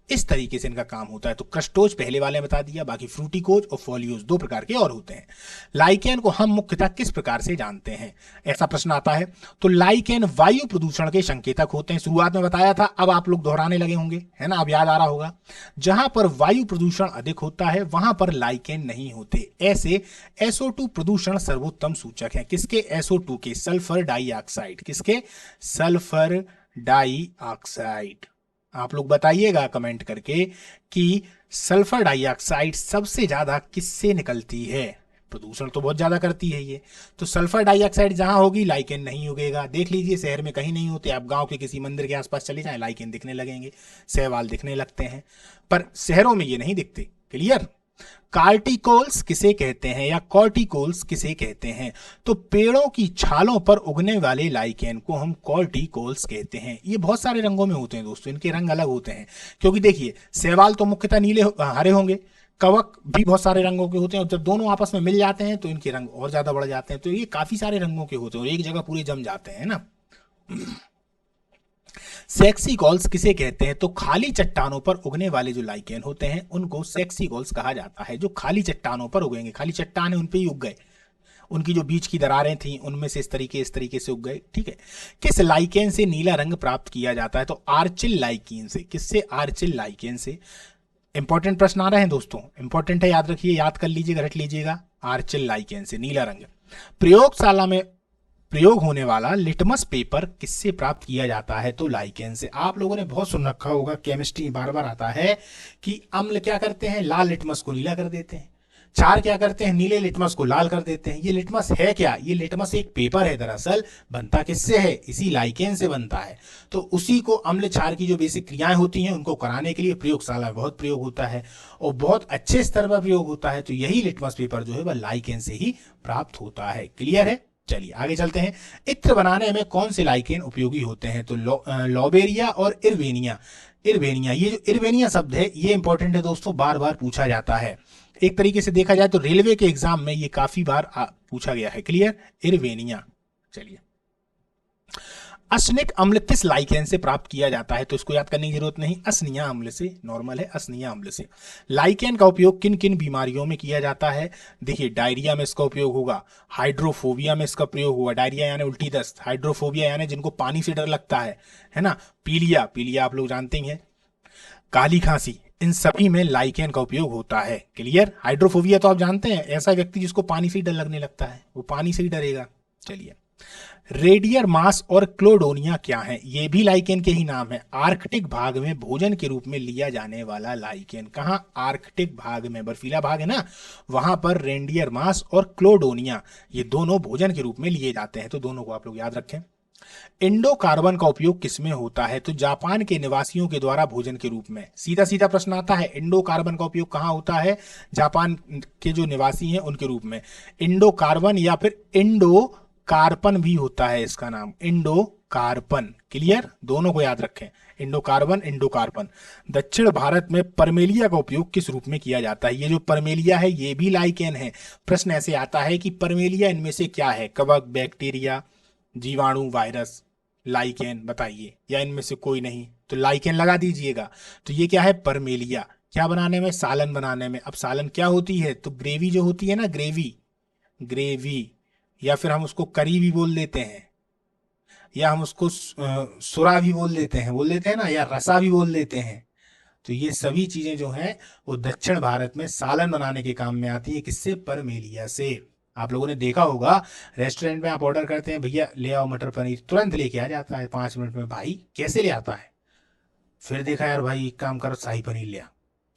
इस तरीके से इनका काम होता है। तो क्रस्टोज पहले वाले बता दिया, बाकी फ्रूटिकोज और फॉलियोज 2 प्रकार के और होते हैं। लाइकेन को हम मुख्यतः किस प्रकार से जानते हैं? ऐसा प्रश्न आता है। तो लाइकेन वायु प्रदूषण के संकेतक होते हैं। शुरुआत में बताया था, अब आप लोग दोहराने लगे होंगे, है ना, अब याद आ रहा होगा। जहां पर वायु प्रदूषण अधिक होता है वहां पर लाइकेन नहीं होते। ऐसे SO2 प्रदूषण सर्वोत्तम सूचक है। किसके? SO2 के, सल्फर डाइऑक्साइड। किसके? Sulphur dioxide. आप लोग बताइएगा कमेंट करके कि सल्फर डाइऑक्साइड सबसे ज्यादा किससे निकलती है? प्रदूषण तो बहुत ज्यादा करती है ये। तो सल्फर डाइऑक्साइड जहां होगी लाइकेन नहीं उगेगा। देख लीजिए, शहर में कहीं नहीं होते, आप गांव के किसी मंदिर के आसपास चले जाएं, लाइकेन दिखने लगेंगे, शैवाल दिखने लगते हैं, पर शहरों में ये नहीं दिखते। क्लियर? कार्टिकोल्स किसे कहते हैं या कॉर्टिकोल्स किसे कहते हैं? तो पेड़ों की छालों पर उगने वाले लाइकेन को हम कॉर्टिकोल्स कहते हैं। ये बहुत सारे रंगों में होते हैं दोस्तों, इनके रंग अलग होते हैं, क्योंकि देखिए शैवाल तो मुख्यतः नीले हरे होंगे, कवक भी बहुत सारे रंगों के होते हैं, और जब दोनों आपस में मिल जाते हैं तो इनके रंग और ज्यादा बढ़ जाते हैं। तो ये काफी सारे रंगों के होते हैं और एक जगह पूरे जम जाते हैं ना। सेक्सीगोल्स किसे कहते हैं? तो खाली चट्टानों पर उगने वाले जो लाइकेन होते हैं उनको सेक्सीगोल्स कहा जाता है। जो खाली चट्टानों पर उगेंगे, खाली चट्टान है उन पे ही उग गए, उनकी जो बीच की दरारें थी उनमें से इस तरीके से उग गए। ठीक है। किस लाइकेन से नीला रंग प्राप्त किया जाता है? तो आर्चिल लाइकेन से। किससे? आर्चिल लाइकेन से। इंपॉर्टेंट प्रश्न आ रहे हैं दोस्तों, इंपॉर्टेंट है, याद रखिए, याद कर लीजिएगा, रट लीजिएगा। आर्चिल लाइकेन से नीला रंग। प्रयोगशाला में प्रयोग होने वाला लिटमस पेपर किससे प्राप्त किया जाता है? तो लाइकेन से। आप लोगों ने बहुत सुन रखा होगा, केमिस्ट्री बार बार आता है कि अम्ल क्या करते हैं? लाल लिटमस को नीला कर देते हैं। क्षार क्या करते हैं? नीले लिटमस को लाल कर देते हैं। ये लिटमस है क्या? ये लिटमस एक पेपर है, दरअसल बनता किससे है? इसी लाइकेन से बनता है। तो उसी को अम्ल क्षार की जो बेसिक क्रियाएं होती हैं उनको कराने के लिए प्रयोगशाला में बहुत प्रयोग होता है और बहुत अच्छे स्तर पर प्रयोग होता है। तो यही लिटमस पेपर जो है वह लाइकेन से ही प्राप्त होता है। क्लियर है? चलिए आगे चलते हैं। इत्र बनाने में कौन से लाइकेन उपयोगी होते हैं? तो लॉबेरिया और इरवेनिया। इरवेनिया, ये जो इरवेनिया शब्द है ये इंपॉर्टेंट है दोस्तों, बार बार पूछा जाता है। एक तरीके से देखा जाए तो रेलवे के एग्जाम में ये काफी बार पूछा गया है। क्लियर? इरवेनिया। चलिए, असनिक अम्ल किस लाइकेन से प्राप्त किया जाता है? तो इसको याद करने की जरूरत नहीं, असनिया अम्ल से। नॉर्मल है, असनिया अम्ल से। लाइकेन का उपयोग किन किन बीमारियों में किया जाता है? देखिए, डायरिया में इसका उपयोग होगा, हाइड्रोफोबिया में इसका प्रयोग होगा। डायरिया यानी उल्टी दस्त, हाइड्रोफोबिया यानी जिनको पानी से डर लगता है ना। पीलिया, पीलिया आप लोग जानते ही हैं, काली खांसी, इन सभी में लाइकेन का उपयोग होता है। क्लियर? हाइड्रोफोबिया तो आप जानते हैं, ऐसा व्यक्ति जिसको पानी से ही डर लगने लगता है, वो पानी से ही डरेगा। चलिए, रेडियर मास और क्लोडोनिया क्या है? ये भी लाइकेन के ही नाम है। आर्कटिक भाग में भोजन के रूप में लिया जाने वाला लाइकेन। कहां? आर्कटिक भाग में, बर्फीला भाग है ना, वहां पर रेडियर मास और क्लोडोनिया ये दोनों भोजन के रूप में लिए जाते हैं। तो दोनों को आप लोग याद रखें। इंडो कार्बन का उपयोग किसमें होता है? तो जापान के निवासियों के द्वारा भोजन के रूप में। सीधा सीधा प्रश्न आता है, इंडो कार्बन का उपयोग कहाँ होता है? जापान के जो निवासी हैं उनके रूप में। इंडो कार्बन या फिर इंडो कार्पन भी होता है इसका नाम, इंडो कार्पन। क्लियर, दोनों को याद रखें, इंडो कार्बन, इंडो कार्पन। दक्षिण भारत में परमेलिया का उपयोग किस रूप में किया जाता है? ये जो परमेलिया है ये भी लाइकेन है। प्रश्न ऐसे आता है कि परमेलिया इनमें से क्या है? कवक, बैक्टीरिया, जीवाणु, वायरस, लाइकेन, बताइए, या इनमें से कोई नहीं? तो लाइकेन लगा दीजिएगा। तो ये क्या है? परमेलिया। क्या बनाने में? सालन बनाने में। अब सालन क्या होती है? तो ग्रेवी जो होती है ना, ग्रेवी, ग्रेवी, या फिर हम उसको करी भी बोल देते हैं, या हम उसको सुरा भी बोल देते हैं ना, या रसा भी बोल देते हैं। तो ये सभी चीजें जो हैं वो दक्षिण भारत में सालन बनाने के काम में आती है। किससे? परमेलिया से। आप लोगों ने देखा होगा, रेस्टोरेंट में आप ऑर्डर करते हैं, भैया ले आओ मटर पनीर, तुरंत लेके आ जाता है 5 मिनट में। भाई कैसे ले आता है? फिर देखा, यार भाई एक काम करो, शाही पनीर ले आ,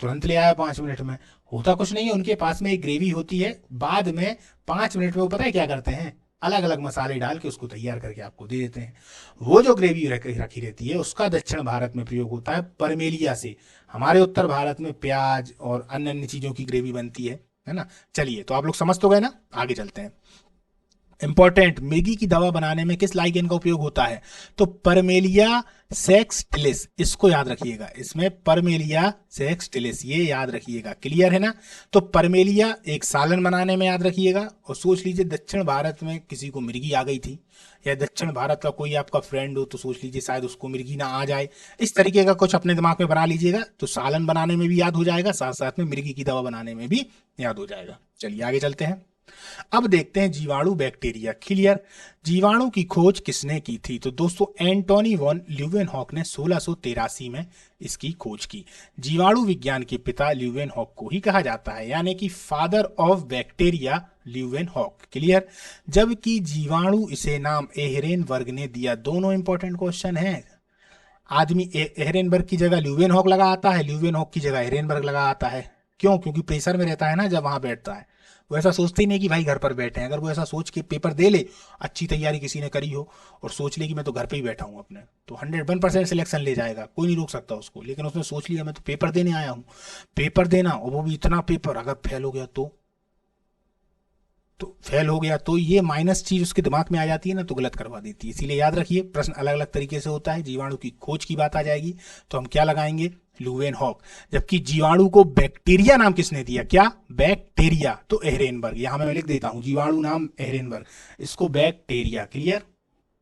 तुरंत ले आया 5 मिनट में। होता कुछ नहीं है, उनके पास में एक ग्रेवी होती है, बाद में 5 मिनट में वो पता है क्या करते हैं? अलग अलग मसाले डाल के उसको तैयार करके आपको दे देते हैं। वो जो ग्रेवी रखी रहती है उसका दक्षिण भारत में प्रयोग होता है परमेलिया से। हमारे उत्तर भारत में प्याज और अन्य अन्य चीजों की ग्रेवी बनती है ना। चलिए, तो आप लोग समझ तो गए ना, आगे चलते हैं। इंपॉर्टेंट, मिर्गी की दवा बनाने में किस लाइकेन का उपयोग होता है? तो परमेलिया सेक्सटिलिस, इसको याद रखिएगा, इसमें परमेलिया सेक्सटिलिस, ये याद रखिएगा। क्लियर है ना? तो परमेलिया एक सालन बनाने में याद रखिएगा। और सोच लीजिए दक्षिण भारत में किसी को मिर्गी आ गई थी, या दक्षिण भारत का कोई आपका फ्रेंड हो, तो सोच लीजिए शायद उसको मिर्गी ना आ जाए। इस तरीके का कुछ अपने दिमाग में बना लीजिएगा, तो सालन बनाने में भी याद हो जाएगा, साथ साथ में मिर्गी की दवा बनाने में भी याद हो जाएगा। चलिए आगे चलते हैं। अब देखते हैं जीवाणु, बैक्टीरिया। क्लियर, जीवाणु की खोज किसने की थी? तो दोस्तों एंटोनी वॉन ल्यूवेनहॉक ने 1683 में इसकी खोज की। जीवाणु विज्ञान के पिता ल्यूवेनहॉक को ही कहा जाता है, यानी कि father of bacteria Leeuwenhoek. Clear, जबकि जीवाणु इसे नाम एहरेनबर्ग ने दिया। दोनों इंपॉर्टेंट क्वेश्चन है। आदमी एहरेनबर्ग की जगह ल्यूवेनहॉक लगा आता है, ल्यूवेनहॉक की जगह एहरेनबर्ग लगा आता है। क्यों? क्योंकि प्रेशर में रहता है ना जब वहां बैठता है। वो ऐसा सोचते ही नहीं कि भाई घर पर बैठे हैं। अगर वो ऐसा सोच के पेपर दे ले, अच्छी तैयारी किसी ने करी हो और सोच ले कि मैं तो घर पे ही बैठा हूँ अपने, तो 101% सिलेक्शन ले जाएगा, कोई नहीं रोक सकता उसको। लेकिन उसने सोच लिया मैं तो पेपर देने आया हूँ, पेपर देना, और वो भी इतना पेपर, अगर फेल हो गया तो फेल हो गया तो ये माइनस चीज उसके दिमाग में आ जाती है ना, तो गलत करवा देती है। इसीलिए याद रखिए, प्रश्न अलग अलग तरीके से होता है। जीवाणु की खोज की बात आ जाएगी तो हम क्या लगाएंगे? ल्यूवेनहॉक। जबकि जीवाणु को बैक्टीरिया नाम किसने दिया? क्या? बैक्टीरिया, तो एहरेनबर्ग। यहां मैं लिख देता हूं, जीवाणु नाम एहरेनबर्ग, इसको बैक्टीरिया। Clear,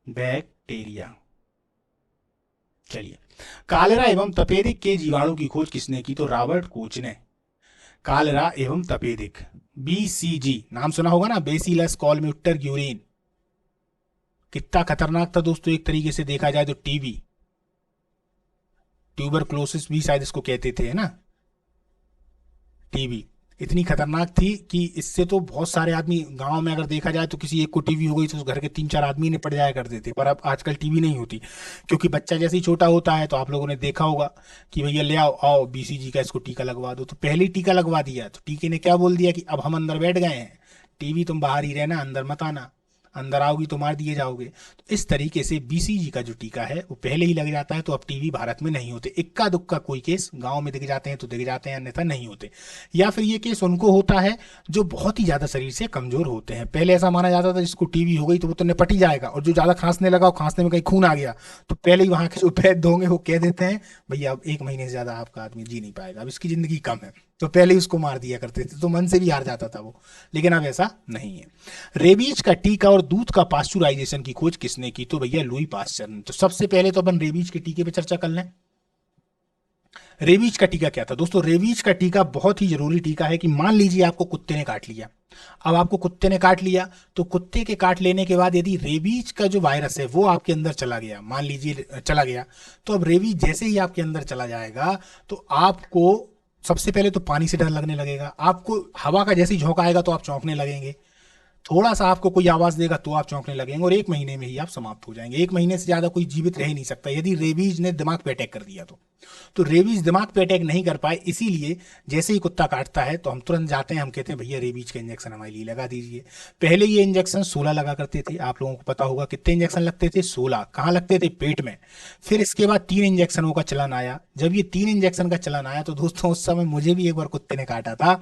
bacteria. चलिए, कालेरा एवं तपेदिक के जीवाणु की खोज किसने की? तो रॉबर्ट कोच ने। कालेरा एवं तपेदिक, बीसीजी नाम सुना होगा ना, बेसिलस कॉलम्यूटर ग्यूरिन। कितना खतरनाक था दोस्तों, एक तरीके से देखा जाए तो टीबी, ट्यूबरक्लोसिस भी शायद इसको कहते थे, है ना। टीबी इतनी खतरनाक थी कि इससे तो बहुत सारे आदमी गांव में, अगर देखा जाए तो किसी एक को टीबी हो गई तो उस घर के 3-4 आदमी ने पड़ जाया करते थे। पर अब आजकल टीबी नहीं होती, क्योंकि बच्चा जैसे ही छोटा होता है तो आप लोगों ने देखा होगा कि भैया ले आओ आओ बीसीजी का इसको टीका लगवा दो, तो पहले ही टीका लगवा दिया। तो टीके ने क्या बोल दिया कि अब हम अंदर बैठ गए हैं, टीबी तुम बाहर ही रहना, अंदर मत आना, अंदर आओगी तो मार दिए जाओगे। तो इस तरीके से बीसीजी का जो टीका है वो पहले ही लग जाता है, तो अब टीबी भारत में नहीं होते। इक्का दुक्का कोई केस गांव में दिख जाते हैं तो दिख जाते हैं, अन्यथा नहीं होते। या फिर ये केस उनको होता है जो बहुत ही ज्यादा शरीर से कमजोर होते हैं। पहले ऐसा माना जाता था जिसको टीबी हो गई तो वो तो निपट ही जाएगा, और जो ज्यादा खांसने लगा, खांसने में कहीं खून आ गया तो पहले ही वहां के जो वैद्य होंगे वो कह देते हैं भैया अब 1 महीने से ज्यादा आपका आदमी जी नहीं पाएगा, अब इसकी जिंदगी कम है, तो पहले ही उसको मार दिया करते थे, तो मन से भी हार जाता था वो। लेकिन अब ऐसा नहीं है। रेबीज का टीका और दूध का पास्चुराइजेशन की खोज किसने की? तो भैया लुई पास्चर ने। तो सबसे पहले तो अपन रेबीज के टीके पे चर्चा कर लें। रेबीज का टीका क्या था दोस्तों? रेबीज का टीका बहुत ही जरूरी टीका है कि मान लीजिए आपको कुत्ते ने काट लिया। अब आपको कुत्ते ने काट लिया तो कुत्ते के काट लेने के बाद यदि रेबीज का जो वायरस है वो आपके अंदर चला गया, मान लीजिए चला गया, तो अब रेबीज जैसे ही आपके अंदर चला जाएगा तो आपको सबसे पहले तो पानी से डर लगने लगेगा, आपको हवा का जैसे ही झोंका आएगा तो आप चौंकने लगेंगे। थोड़ा सा आपको कोई आवाज देगा तो आप चौंकने लगेंगे और 1 महीने में ही आप समाप्त हो जाएंगे। 1 महीने से ज्यादा कोई जीवित रह ही नहीं सकता यदि रेबीज ने दिमाग पे अटैक कर दिया तो रेबीज दिमाग पे अटैक नहीं कर पाए, इसीलिए जैसे ही कुत्ता काटता है तो हम तुरंत जाते हैं, हम कहते हैं भैया रेबीज का इंजेक्शन हमारे लिए लगा दीजिए। पहले ये इंजेक्शन 16 लगा करते थे, आप लोगों को पता होगा कितने इंजेक्शन लगते थे, 16। कहाँ लगते थे? पेट में। फिर इसके बाद 3 इंजेक्शनों का चलन आया। जब ये 3 इंजेक्शन का चलन आया तो दोस्तों उस समय मुझे भी एक बार कुत्ते ने काटा था,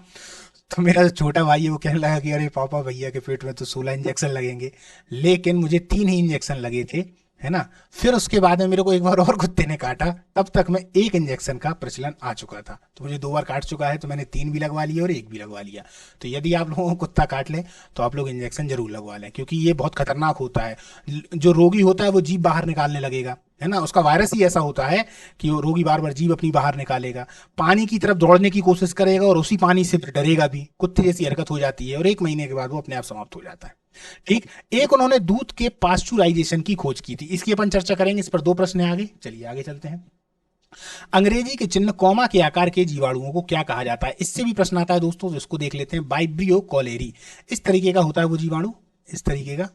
तो मेरा जो छोटा भाई है वो कहने लगा कि अरे पापा भैया के पेट में तो 16 इंजेक्शन लगेंगे, लेकिन मुझे 3 ही इंजेक्शन लगे थे, है ना। फिर उसके बाद में मेरे को एक बार और कुत्ते ने काटा, तब तक मैं 1 इंजेक्शन का प्रचलन आ चुका था। तो मुझे 2 बार काट चुका है, तो मैंने 3 भी लगवा लिया और 1 भी लगवा लिया। तो यदि आप लोगों को कुत्ता काट ले तो आप लोग इंजेक्शन जरूर लगवा लें, क्योंकि ये बहुत खतरनाक होता है। जो रोगी होता है वो जीभ बाहर निकालने लगेगा, है ना। उसका वायरस ही ऐसा होता है कि वो रोगी बार बार जीभ अपनी बाहर निकालेगा, पानी की तरफ दौड़ने की कोशिश करेगा और उसी पानी से डरेगा भी, कुत्ते जैसी हरकत हो जाती है और 1 महीने के बाद वो अपने आप समाप्त हो जाता है। ठीक। एक उन्होंने दूध के पास्चुराइजेशन की खोज की थी, इसकी अपन चर्चा करेंगे। इस पर 2 प्रश्न है आगे, चलिए आगे चलते हैं। अंग्रेजी के चिन्ह कॉमा के आकार के जीवाणुओं को क्या कहा जाता है? इससे भी प्रश्न आता है दोस्तों, तो इसको देख लेते हैं। वाइब्रियो कॉलेरी, इस तरीके का होता है वो जीवाणु, इस तरीके का,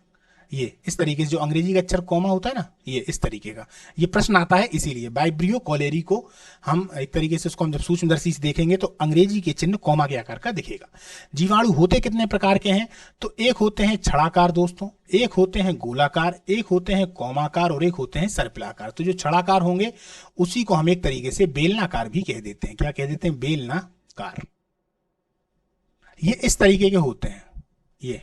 ये इस तरीके से जो अंग्रेजी का अक्षर कॉमा होता है ना, ये इस तरीके का ये प्रश्न आता है। इसीलिए वाइब्रियो कॉलेरी को हम एक तरीके से उसको हम जब सूक्ष्मदर्शी से देखेंगे तो अंग्रेजी के चिन्ह कॉमा के आकार का दिखेगा। जीवाणु होते कितने प्रकार के हैं? तो एक होते हैं छड़ाकार दोस्तों, एक होते हैं गोलाकार, एक होते हैं कौमाकार और एक होते हैं सर्पिलाकार। तो जो छड़ाकार होंगे उसी को हम एक तरीके से बेलनाकार भी कह देते हैं। क्या कह देते हैं? बेलनाकार। ये इस तरीके के होते हैं, ये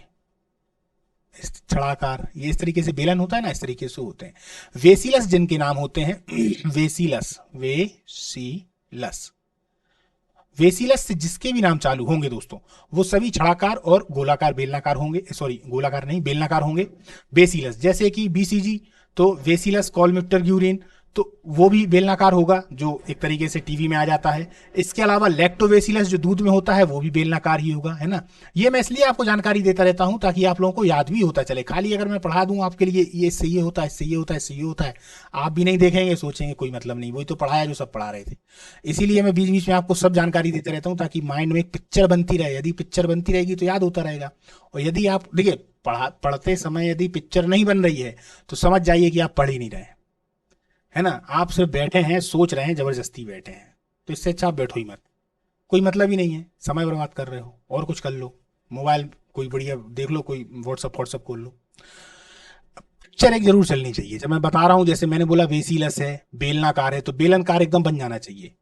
छड़ाकार, ये इस तरीके से बेलन होता है ना, इस तरीके से होते हैं। वेसिलस जिनके नाम होते हैं वेसिलस, वेसिलस से जिसके भी नाम चालू होंगे दोस्तों वो सभी छड़ाकार और गोलाकार बेलनाकार होंगे, सॉरी गोलाकार नहीं बेलनाकार होंगे। बेसिलस जैसे कि बीसीजी, तो वेसिलस कॉलमिप्टर ग्यूरिन, तो वो भी बेलनाकार होगा, जो एक तरीके से टीवी में आ जाता है। इसके अलावा लैक्टोवेसिलस जो दूध में होता है वो भी बेलनाकार ही होगा, है ना। ये मैं इसलिए आपको जानकारी देता रहता हूं ताकि आप लोगों को याद भी होता चले। खाली अगर मैं पढ़ा दूं आपके लिए ये इससे ये होता है, इससे ये होता है, इससे ये होता है, आप भी नहीं देखेंगे, सोचेंगे कोई मतलब नहीं, वही तो पढ़ाया जो सब पढ़ा रहे थे। इसीलिए मैं बीच बीच में आपको सब जानकारी देते रहता हूँ ताकि माइंड में एक पिक्चर बनती रहे। यदि पिक्चर बनती रहेगी तो याद होता रहेगा। और यदि आप देखिए पढ़ते समय यदि पिक्चर नहीं बन रही है तो समझ जाइए कि आप पढ़ ही नहीं रहे, है ना। आप सिर्फ बैठे हैं, सोच रहे हैं, जबरदस्ती बैठे हैं, तो इससे अच्छा आप बैठो ही मत, कोई मतलब ही नहीं है, समय बर्बाद कर रहे हो। और कुछ कर लो, मोबाइल कोई बढ़िया देख लो, कोई व्हाट्सअप खोल लो। पिक्चर एक जरूर चलनी चाहिए। जब मैं बता रहा हूं, जैसे मैंने बोला वेसिलस है, बेलनाकार है, तो बेलनकार एकदम बन जाना चाहिए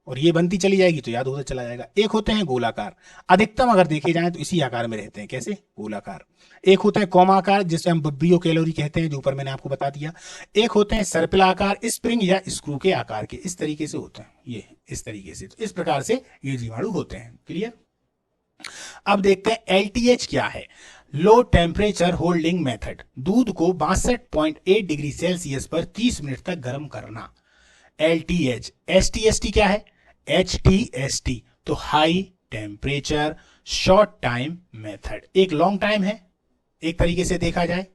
और ये बनती चली जाएगी तो याद होता चला जाएगा। एक होते हैं गोलाकार, अधिकतम अगर देखे जाएं तो इसी आकार में रहते हैं, कैसे? गोलाकार। एक होते हैं कौमाकार जिसे हम बब्बियो कैलोरी कहते हैं, जो ऊपर मैंने आपको बता दिया। एक होते हैं सर्पिलाकार, स्प्रिंग या स्क्रू के आकार के, इस तरीके से होते हैं, ये इस तरीके से। तो इस प्रकार से ये जीवाणु होते हैं। क्लियर? अब देखते हैं एलटीएच क्या है। लो टेम्परेचर होल्डिंग मेथड, दूध को 62.8 डिग्री सेल्सियस पर 30 मिनट तक गर्म करना। एलटीएच। एसटीएसटी क्या है? HTST, तो high temperature short time method. एक लॉन्ग टाइम है, एक तरीके से देखा जाए,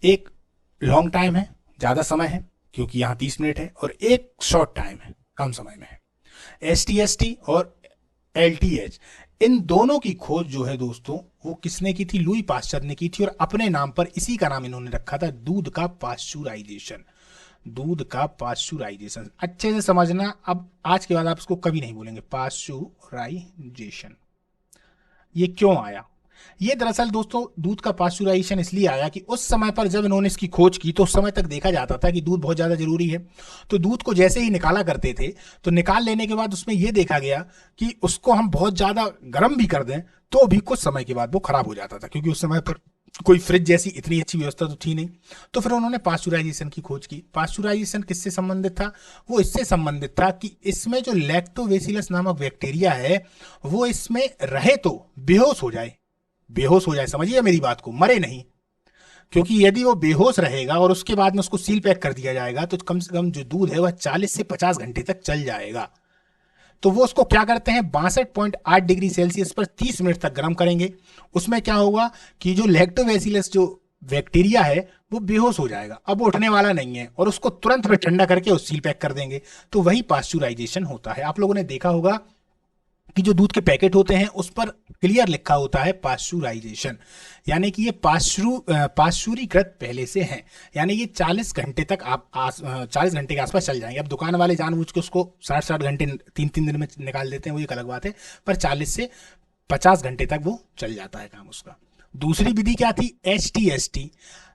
एक लॉन्ग टाइम है, ज्यादा समय है क्योंकि यहां 30 मिनट है, और एक शॉर्ट टाइम है, कम समय में है। STST और LTH, इन दोनों की खोज जो है दोस्तों वो किसने की थी? लुई पास्चर ने की थी, और अपने नाम पर इसी का नाम इन्होंने रखा था, दूध का पास्चुराइजेशन। दूध का पास्चुराइजेशन अच्छे से समझना, अब आज के बाद आप इसको कभी नहीं बोलेंगे, पास्चुराइजेशन। ये क्यों आया? ये दरअसल दोस्तों दूध का पास्चुराइजेशन इसलिए आया कि उस समय पर जब इन्होंने इसकी खोज की तो उस समय तक देखा जाता था कि दूध बहुत ज्यादा जरूरी है। तो दूध को जैसे ही निकाला करते थे तो निकाल लेने के बाद उसमें यह देखा गया कि उसको हम बहुत ज्यादा गर्म भी कर दें तो भी कुछ समय के बाद वो खराब हो जाता था, क्योंकि उस समय पर कोई फ्रिज जैसी इतनी अच्छी व्यवस्था तो थी नहीं। तो फिर उन्होंने पास्चुराइजेशन की खोज की। पास्चुराइजेशन किससे संबंधित था? वो इससे संबंधित था कि इसमें जो लैक्टोबैसिलस नामक बैक्टीरिया है वो इसमें रहे तो बेहोश हो जाए, बेहोश हो जाए, समझिए मेरी बात को, मरे नहीं। क्योंकि यदि वो बेहोश रहेगा और उसके बाद में उसको सील पैक कर दिया जाएगा तो कम से कम जो दूध है वह 40 से 50 घंटे तक चल जाएगा। तो वो उसको क्या करते हैं, 62.8 डिग्री सेल्सियस पर 30 मिनट तक गर्म करेंगे। उसमें क्या होगा कि जो लैक्टोबैसिलस जो बैक्टीरिया है वो बेहोश हो जाएगा, अब उठने वाला नहीं है, और उसको तुरंत में ठंडा करके उस सील पैक कर देंगे। तो वही पास्चुराइजेशन होता है। आप लोगों ने देखा होगा कि जो दूध के पैकेट होते हैं उस पर क्लियर लिखा होता है पाश्चुराइजेशन, यानी कि ये पाश्चुरीकृत पहले से हैं, यानी ये 40 घंटे तक 40 घंटे के आसपास चल जाएंगे। अब दुकान वाले जानबूझ के उसको 60 घंटे 3 दिन में निकाल देते हैं, वो एक अलग बात है, पर 40 से 50 घंटे तक वो चल जाता है काम उसका। दूसरी विधि क्या थी? HTST,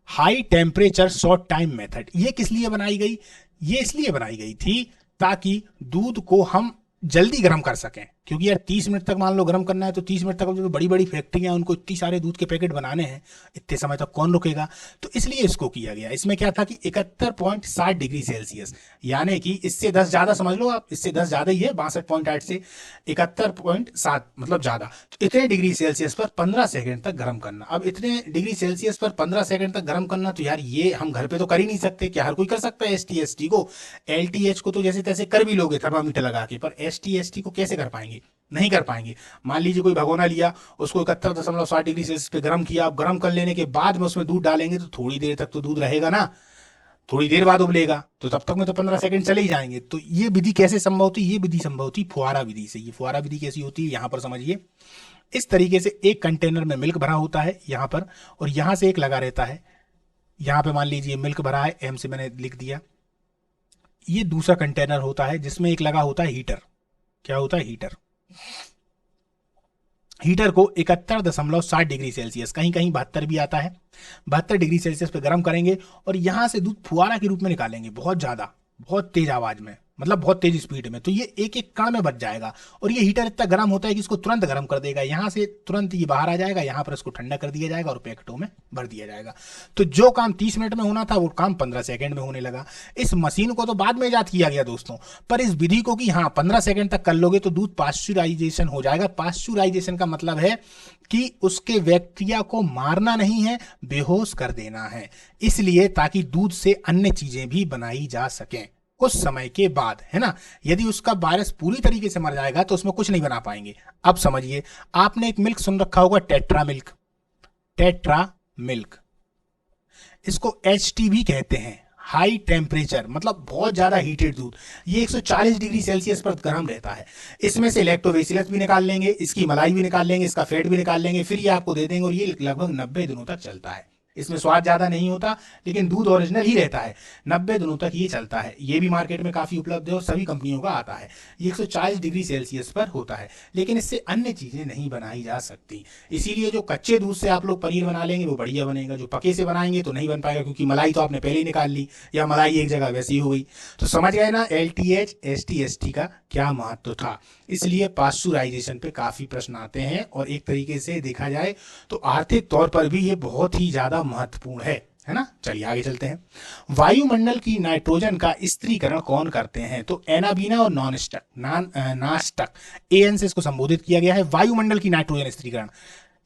high temperature short time method. ये किस लिए बनाई गई? ये इसलिए बनाई गई थी ताकि दूध को हम जल्दी गर्म कर सकें, क्योंकि यार 30 मिनट तक मान लो गर्म करना है तो 30 मिनट तक जो बड़ी बड़ी फैक्ट्रियां उनको इतनी सारे दूध के पैकेट बनाने हैं, इतने समय तक कौन रुकेगा? तो इसलिए इसको किया गया। इसमें क्या था कि 71.60 डिग्री सेल्सियस, यानी कि इससे 10 ज्यादा समझ लो आप, इससे 10 ज्यादा ही है, 62.8 से 71.7 मतलब ज्यादा। तो इतने डिग्री सेल्सियस पर 15 सेकेंड तक गर्म करना। अब इतने डिग्री सेल्सियस पर 15 सेकेंड तक गर्म करना, तो यार ये हम घर पे तो कर ही नहीं सकते। क्या हर कोई कर सकता है STST को? LTH को तो जैसे तैसे कर भी लोगे थर्मामीटर लगा के, पर STST को कैसे कर पाएंगे? नहीं कर पाएंगे। मान लीजिए कोई भगोना लिया, उसको 71.60 डिग्री सेल्सियस पे गर्म किया, अब गर्म कर लेने के बाद में उसमें दूध डालेंगे तो थोड़ी देर तक तो दूध रहेगा ना, थोड़ी देर बाद उबलेगा, तो तब तक में तो 15 सेकंड चले ही जाएंगे। तो ये विधि कैसे संभव थी? ये विधि संभव थी फुहारा विधि से। ये फुहारा विधि कैसी होती है यहां पर समझिए। इस तरीके से एक कंटेनर में मिल्क भरा होता है यहां पर, और यहां से एक लगा रहता है, यहां पे मान लीजिए मिल्क भरा है, M से मैंने लिख दिया। ये दूसरा कंटेनर होता है जिसमें एक लगा होता है हीटर। क्या होता है? हीटर। हीटर को 71.60 डिग्री सेल्सियस, कहीं कहीं 72 भी आता है, 72 डिग्री सेल्सियस पे गर्म करेंगे और यहां से दूध फुहारा के रूप में निकालेंगे, बहुत ज्यादा, बहुत तेज आवाज में, मतलब बहुत तेज स्पीड में। तो ये एक एक कण में बच जाएगा, और ये हीटर इतना गर्म होता है कि इसको तुरंत गर्म कर देगा। यहां से तुरंत ये बाहर आ जाएगा, यहां पर इसको ठंडा कर दिया जाएगा और पैकेटों में भर दिया जाएगा। तो जो काम 30 मिनट में होना था वो काम 15 सेकंड में होने लगा। इस मशीन को तो बाद में इजाद किया गया दोस्तों, पर इस विधि को कि हाँ 15 सेकंड तक कर लोगे तो दूध पाश्चुराइजेशन हो जाएगा। पाश्चुराइजेशन का मतलब है कि उसके बैक्टीरिया को मारना नहीं है, बेहोश कर देना है, इसलिए ताकि दूध से अन्य चीजें भी बनाई जा सकें कुछ समय के बाद, है ना। यदि उसका वायरस पूरी तरीके से मर जाएगा तो उसमें कुछ नहीं बना पाएंगे। अब समझिए, आपने एक मिल्क सुन रखा होगा, टेट्रा मिल्क। टेट्रा मिल्क, इसको HT भी कहते हैं, हाई टेम्परेचर, मतलब बहुत ज्यादा हीटेड दूध। ये 140 डिग्री सेल्सियस पर गर्म रहता है। इसमें से लैक्टोबैसिलस भी निकाल लेंगे, इसकी मलाई भी निकाल लेंगे, इसका फैट भी निकाल लेंगे, फिर ये आपको दे देंगे, और ये लगभग 90 दिनों तक चलता है। इसमें स्वाद ज्यादा नहीं होता, लेकिन दूध ओरिजिनल ही रहता है। 90 दिनों तक ये चलता है। ये भी मार्केट में काफी उपलब्ध है और सभी कंपनियों का आता है। ये 140 डिग्री सेल्सियस पर होता है, लेकिन इससे अन्य चीजें नहीं बनाई जा सकती। इसीलिए जो कच्चे दूध से आप लोग पनीर बना लेंगे वो बढ़िया बनेगा, जो पके से बनाएंगे तो नहीं बन पाएगा, क्योंकि मलाई तो आपने पहले ही निकाल ली, या मलाई एक जगह वैसी हो गई। तो समझ गए ना LTH STST का क्या महत्व था। इसलिए पाश्चुराइजेशन पे काफी प्रश्न आते हैं, और एक तरीके से देखा जाए तो आर्थिक तौर पर भी ये बहुत ही ज्यादा महत्वपूर्ण है ना। चलिए आगे चलते हैं। वायुमंडल की नाइट्रोजन का स्त्रीकरण कौन करते हैं? तो एनाबीना और नास्टक, AN से इसको संबोधित किया गया है। वायुमंडल की नाइट्रोजन स्त्रीकरण,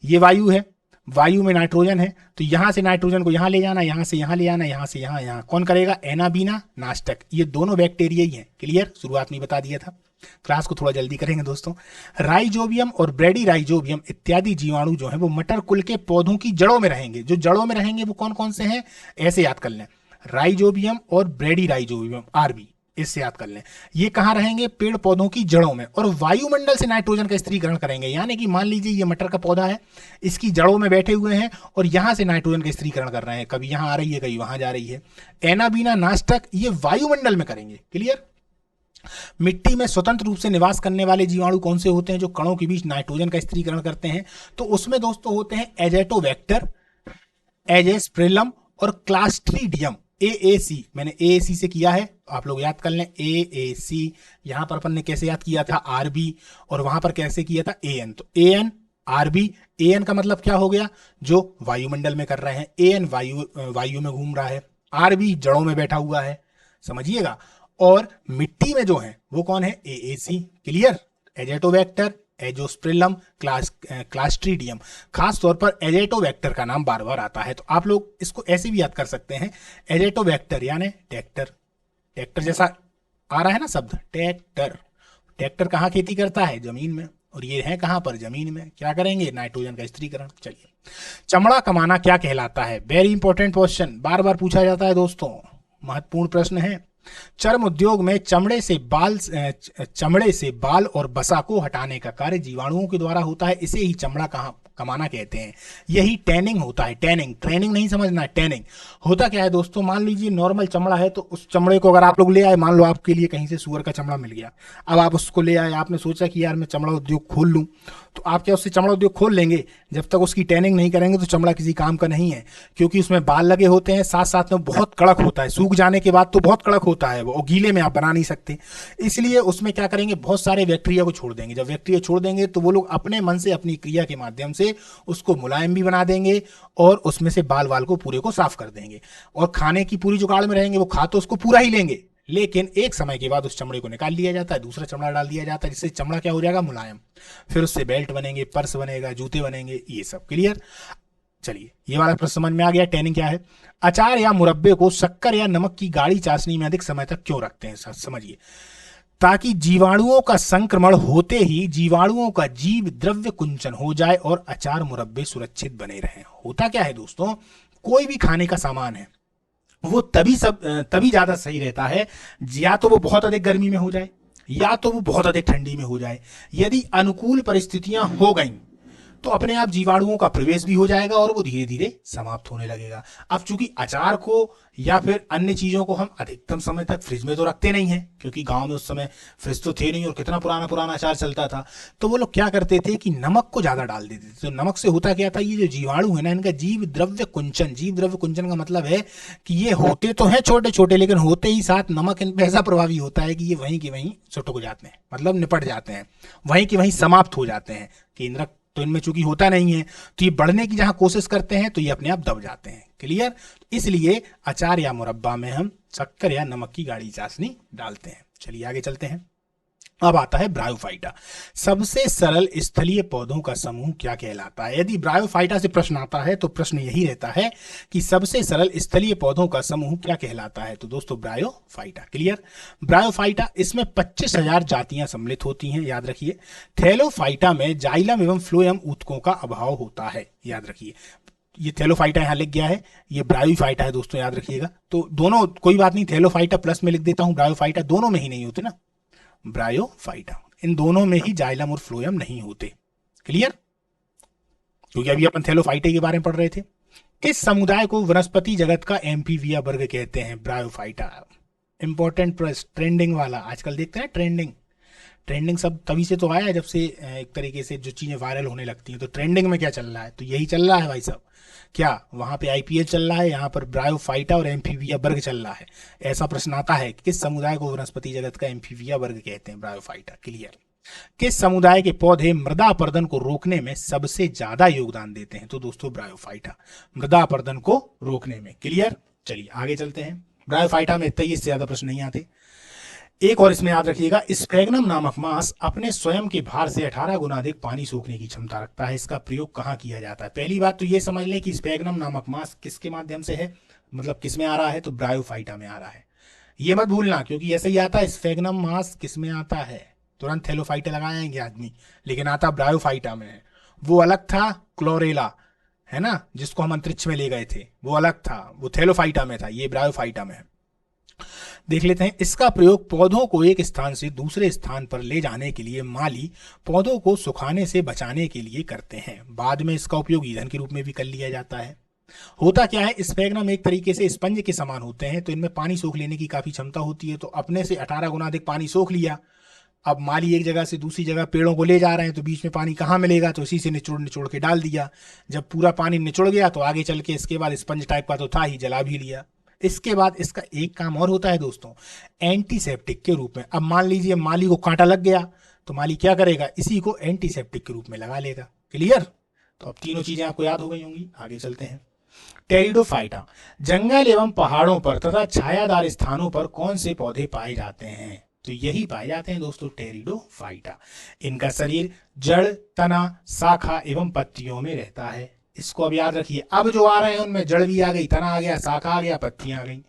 ये वायु है, वायु में नाइट्रोजन है, तो यहां से नाइट्रोजन को यहां ले जाना, यहां से यहां ले जाना, यहां से यहां कौन करेगा? एनाबीना, नास्टक। ये दोनों बैक्टीरिया ही हैं। क्लियर? शुरुआत में बता दिया था। क्लास को थोड़ा जल्दी करेंगे दोस्तों। राइजोबियम और ब्रेडी राइजोबियम इत्यादि जीवाणु जो है वो मटर कुल के पौधों की जड़ों में रहेंगे। जो जड़ों में रहेंगे वो कौन कौन से हैं? ऐसे याद कर लें, राइजोबियम और ब्रेडी राइजोबियम, RB, इससे याद कर लें। ये कहां रहेंगे? पेड़ पौधों की जड़ों में, और वायुमंडल से नाइट्रोजन का स्त्रीकरण करेंगे। यानी कि मान लीजिए ये मटर का पौधा है, इसकी जड़ों में बैठे हुए हैं और यहां से नाइट्रोजन का स्त्रीकरण कर रहे हैं, कभी यहां आ रही है, कभी वहां जा रही है। एनाबीना, नास्टक ये वायुमंडल में करेंगे। क्लियर? मिट्टी में स्वतंत्र रूप से निवास करने वाले जीवाणु कौन से होते हैं जो कणों के बीच नाइट्रोजन का स्त्रीकरण करते हैं? तो उसमें दोस्तों होते हैं एजेटोबैक्टर, एजेस्प्रिलम और क्लास्ट्रीडियम। AAC, मैंने AAC से किया है, आप लोग याद कर लें। AAC यहां पर अपन ने कैसे याद किया था? RB, और वहां पर कैसे किया था? AN। तो AN, RB, AN का मतलब क्या हो गया? जो वायुमंडल में कर रहे हैं। AN वायु में घूम रहा है, RB जड़ों में बैठा हुआ है, समझिएगा। और मिट्टी में जो है वो कौन है? AAC। Clear? Azotobacter, Azospirillum, Clostridium. खास तौर पर एजेटोबैक्टर का नाम बार बार आता है, तो आप लोग इसको ऐसे भी याद कर सकते हैं, एजेटोबैक्टर यानी ट्रैक्टर। ट्रैक्टर जैसा आ रहा है ना शब्द, ट्रैक्टर। ट्रैक्टर कहाँ खेती करता है? जमीन में, और ये है कहां पर? जमीन में। क्या करेंगे? नाइट्रोजन का स्त्रीकरण। चलिए, चमड़ा कमाना क्या कहलाता है? वेरी इंपॉर्टेंट क्वेश्चन, बार बार पूछा जाता है दोस्तों, महत्वपूर्ण प्रश्न है। चर्म उद्योग में चमड़े से बाल और बसा को हटाने का कार्य जीवाणुओं के द्वारा होता है। इसे ही चमड़ा कमाना कहते हैं। यही टैनिंग होता है। टैनिंग, ट्रेनिंग नहीं समझना है, टैनिंग होता क्या है दोस्तों, मान लीजिए नॉर्मल चमड़ा है तो उस चमड़े को अगर आप लोग ले आए, मान लो आपके लिए कहीं से सुअर का चमड़ा मिल गया, अब आप उसको ले आए, आपने सोचा कि यार मैं चमड़ा उद्योग खोल लूं, तो आप क्या उससे चमड़ा उद्योग खोल लेंगे? जब तक उसकी टैनिंग नहीं करेंगे तो चमड़ा किसी काम का नहीं है, क्योंकि उसमें बाल लगे होते हैं, साथ साथ में बहुत कड़क होता है, सूख जाने के बाद तो बहुत कड़क होता है वो, और गीले में आप बना नहीं सकते। इसलिए उसमें क्या करेंगे, बहुत सारे बैक्टीरिया को छोड़ देंगे। जब बैक्टीरिया छोड़ देंगे तो वो लोग अपने मन से, अपनी क्रिया के माध्यम से उसको मुलायम भी बना देंगे और उसमें से बाल वाल को पूरे को साफ कर देंगे। और खाने की पूरी जुगाड़ में रहेंगे, वो खा तो उसको पूरा ही लेंगे, लेकिन एक समय के बाद उस चमड़े को निकाल लिया जाता है, दूसरा चमड़ा डाल दिया जाता है, जिससे चमड़ा क्या हो जाएगा, मुलायम। फिर उससे बेल्ट बनेंगे, पर्स बनेगा, जूते बनेंगे, ये सब क्लियर। चलिए ये वाला प्रश्न समझ में आ गया, टैनिंग क्या है। अचार या मुरब्बे को शक्कर या नमक की गाढ़ी चाशनी में अधिक समय तक क्यों रखते हैं, समझिए। ताकि जीवाणुओं का संक्रमण होते ही जीवाणुओं का जीव द्रव्य कुंचन हो जाए और अचार मुरब्बे सुरक्षित बने रहें। होता क्या है दोस्तों, कोई भी खाने का सामान है वो तभी ज्यादा सही रहता है या तो वो बहुत अधिक गर्मी में हो जाए या तो वो बहुत अधिक ठंडी में हो जाए। यदि अनुकूल परिस्थितियां हो गई तो अपने आप जीवाणुओं का प्रवेश भी हो जाएगा और वो धीरे धीरे समाप्त होने लगेगा। अब चूंकि अचार को या फिर अन्य चीजों को हम अधिकतम समय तक फ्रिज में तो रखते नहीं हैं, क्योंकि गांव में उस समय फ्रिज तो थे नहीं और कितना पुराना पुराना अचार चलता था, तो वो लोग क्या करते थे कि नमक को ज्यादा डाल देते थे। तो नमक से होता क्या था, ये जो जीवाणु है ना, इनका जीव द्रव्य कुंचन का मतलब है कि ये होते तो हैं छोटे छोटे, लेकिन होते ही साथ नमक इन पर ऐसा प्रभावी होता है कि ये वहीं के वहीं सुटक जाते हैं, मतलब निपट जाते हैं, वहीं के वहीं समाप्त हो जाते हैं। केंद्रक तो इनमें चूंकि होता नहीं है, तो ये बढ़ने की जहां कोशिश करते हैं तो ये अपने आप दब जाते हैं। क्लियर। इसलिए अचार या मुरब्बा में हम शक्कर या नमक की गाढ़ी चाशनी डालते हैं। चलिए आगे चलते हैं। अब आता है ब्रायोफाइटा। सबसे सरल स्थलीय पौधों का समूह क्या कहलाता है। यदि ब्रायोफाइटा से प्रश्न आता है तो प्रश्न यही रहता है कि सबसे सरल स्थलीय पौधों का समूह क्या कहलाता है, तो दोस्तों ब्रायोफाइटा। क्लियर। ब्रायोफाइटा, इसमें 25,000 जातियां सम्मिलित होती हैं, याद रखिए। थैलोफाइटा में जाइलम एवं फ्लोएम ऊतकों का अभाव होता है, याद रखिए। ये थैलोफाइटा यहां लिख गया है, ये ब्रायोफाइटा है दोस्तों, याद रखिएगा। तो दोनों कोई बात नहीं, थैलोफाइटा प्लस में लिख देता हूं, ब्रायोफाइटा दोनों में ही नहीं होते ना, ब्रायोफाइटा इन दोनों में ही जाइलम और फ्लोएम नहीं होते। क्लियर। क्योंकि अभी अपन थैलोफाइटे के बारे में पढ़ रहे थे। इस समुदाय को वनस्पति जगत का एम्फीबिया वर्ग कहते हैं, ब्रायोफाइटा। इंपॉर्टेंट प्रश्न, ट्रेंडिंग वाला, आजकल देखते हैं ट्रेंडिंग सब तभी से तो आया जब से एक तरीके से जो चीजें वायरल होने लगती हैं। तो ट्रेंडिंग में क्या चल रहा है, तो यही चल रहा है भाई साहब। क्या वहां पे आईपीएल चल रहा है, यहाँ पर ब्रायोफाइटा और एम्फीबिया वर्ग चल रहा है। ऐसा प्रश्न आता है कि किस समुदाय को वनस्पति जगत का एम्फीबिया वर्ग कहते हैं, ब्रायोफाइटा। क्लियर। किस समुदाय के पौधे मृदा अपरदन को रोकने में सबसे ज्यादा योगदान देते हैं, तो दोस्तों ब्रायोफाइटा, मृदा अपरदन को रोकने में। क्लियर। चलिए आगे चलते हैं। ब्रायोफाइटा में इतना ही, इससे ज्यादा प्रश्न नहीं आते। एक और इसमें याद रखिएगा, स्फैग्नम नामक मांस अपने स्वयं के भार से 18 गुना अधिक पानी सोखने की क्षमता रखता है। इसका प्रयोग कहाँ किया जाता है। पहली बात तो ये समझ लें कि स्फैग्नम नामक मांस किसके माध्यम से है, मतलब किस में आ रहा है, तो ब्रायोफाइटा में आ रहा है। ये मत भूलना, क्योंकि ऐसे ही आता है स्फैग्नम मांस किस में आता है, तुरंत थैलोफाइटा लगाएंगे आदमी, लेकिन आता ब्रायोफाइटा में है। वो अलग था, क्लोरेला है ना, जिसको हम अंतरिक्ष में ले गए थे, वो अलग था, वो थैलोफाइटा में था, ये ब्रायोफाइटा में है। देख लेते हैं। इसका प्रयोग पौधों को एक स्थान से दूसरे स्थान पर ले जाने के लिए माली पौधों को सुखाने से बचाने के लिए करते हैं। बाद में इसका उपयोग ईंधन के रूप में भी कर लिया जाता है। होता क्या है, स्फैग्नम एक तरीके से स्पंज के समान होते हैं, तो इनमें पानी सोख लेने की काफी क्षमता होती है। तो अपने से 18 गुना अधिक पानी सोख लिया। अब माली एक जगह से दूसरी जगह पेड़ों को ले जा रहे हैं, तो बीच में पानी कहाँ मिलेगा, तो इसी से निचोड़ निचोड़ के डाल दिया। जब पूरा पानी निचोड़ गया तो आगे चल के इसके बाद स्पंज टाइप का तो था ही, जला भी लिया। इसके बाद इसका एक काम और होता है दोस्तों, एंटीसेप्टिक के रूप में। अब मान लीजिए माली को कांटा लग गया, तो माली क्या करेगा, इसी को एंटीसेप्टिक के रूप में लगा लेगा। क्लियर। तो अब तीनों चीजें आपको याद हो गई होंगी। आगे चलते हैं। टेरिडोफाइटा, जंगल एवं पहाड़ों पर तथा छायादार स्थानों पर कौन से पौधे पाए जाते हैं, तो यही पाए जाते हैं दोस्तों, टेरिडोफाइटा। इनका शरीर जड़, तना, शाखा एवं पत्तियों में रहता है। इसको अब याद रखिए। अब जो आ रहे हैं उनमें जड़ भी आ गई, तना आ गया, शाखा आ गया, पत्तियां आ गई।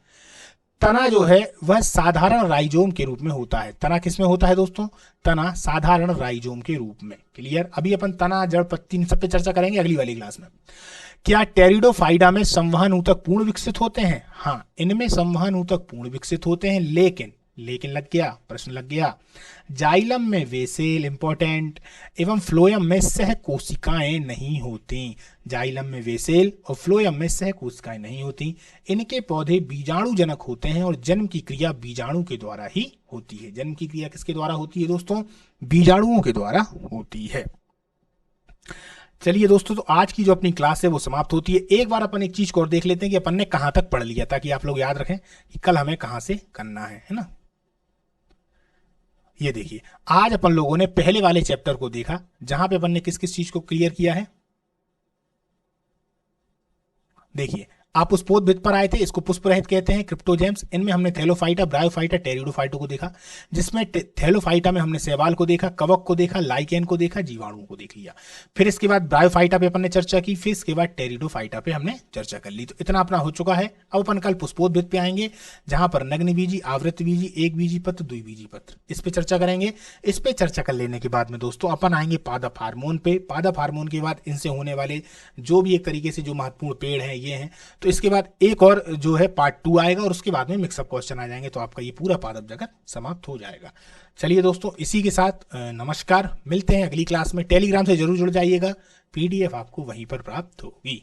तना जो है वह साधारण राइजोम के रूप में होता है। तना किस में होता है दोस्तों, तना साधारण राइजोम के रूप में। क्लियर। अभी अपन तना, जड़, पत्ती इन सब पे चर्चा करेंगे अगली वाली क्लास में। क्या टेरिडोफाइटा में संवहन ऊतक पूर्ण विकसित होते हैं? हाँ, इनमें संवहन ऊतक पूर्ण विकसित होते हैं, लेकिन लग गया, प्रश्न लग गया। जाइलम में वेसेल इंपॉर्टेंट एवं फ्लोएम में सह कोशिकाएं नहीं होती। जाइलम में वेसेल और फ्लोएम में सह कोशिकाएं नहीं होती। इनके पौधे बीजाणु जनक होते हैं और जन्म की क्रिया बीजाणु के द्वारा ही होती है। जन्म की क्रिया किसके द्वारा होती है दोस्तों? बीजाणुओं के द्वारा होती है। चलिए दोस्तों, तो आज की जो अपनी क्लास है वो समाप्त होती है। एक बार अपन एक चीज को और देख लेते हैं कि अपन ने कहां तक पढ़ लिया, ताकि आप लोग याद रखें कि कल हमें कहां से करना है ना। ये देखिए, आज अपन लोगों ने पहले वाले चैप्टर को देखा, जहां पे अपन ने किस किस चीज को क्लियर किया है। देखिए, आप उस पोतभित पर आए थे, इसको पुष्परहित कहते हैं, क्रिप्टोजेम्स। इनमें हमने थैलोफाइटा, ब्रायोफाइटा, टेरिडोफाइटा को देखा, जिसमें थैलोफाइटा में हमने शैवाल को देखा, कवक को देखा, लाइकेन को देखा, जीवाणुओं को देख लिया। फिर इसके बाद ब्रायोफाइटा पे अपन ने चर्चा की, फिर इसके बाद टेरिडोफाइटा पे हमने चर्चा कर ली। तो इतना अपना हो चुका है। अब अपन कल पुष्पोद्भिद पे आएंगे, जहां पर नग्न बीजी, आवृत बीजी, एक बीजी पत्र, द्विबीजी पत्र, इस पे चर्चा करेंगे। इस पे चर्चा कर लेने के बाद में दोस्तों अपन आएंगे पादप हार्मोन पे। पादप हार्मोन के बाद इनसे होने वाले जो भी एक तरीके से जो महत्वपूर्ण पेड़ हैं ये हैं। तो इसके बाद एक और जो है पार्ट 2 आएगा, और उसके बाद में मिक्सअप क्वेश्चन आ जाएंगे। तो आपका ये पूरा पादप जगत समाप्त हो जाएगा। चलिए दोस्तों, इसी के साथ नमस्कार, मिलते हैं अगली क्लास में। टेलीग्राम से जरूर जुड़ जाइएगा, PDF आपको वहीं पर प्राप्त होगी।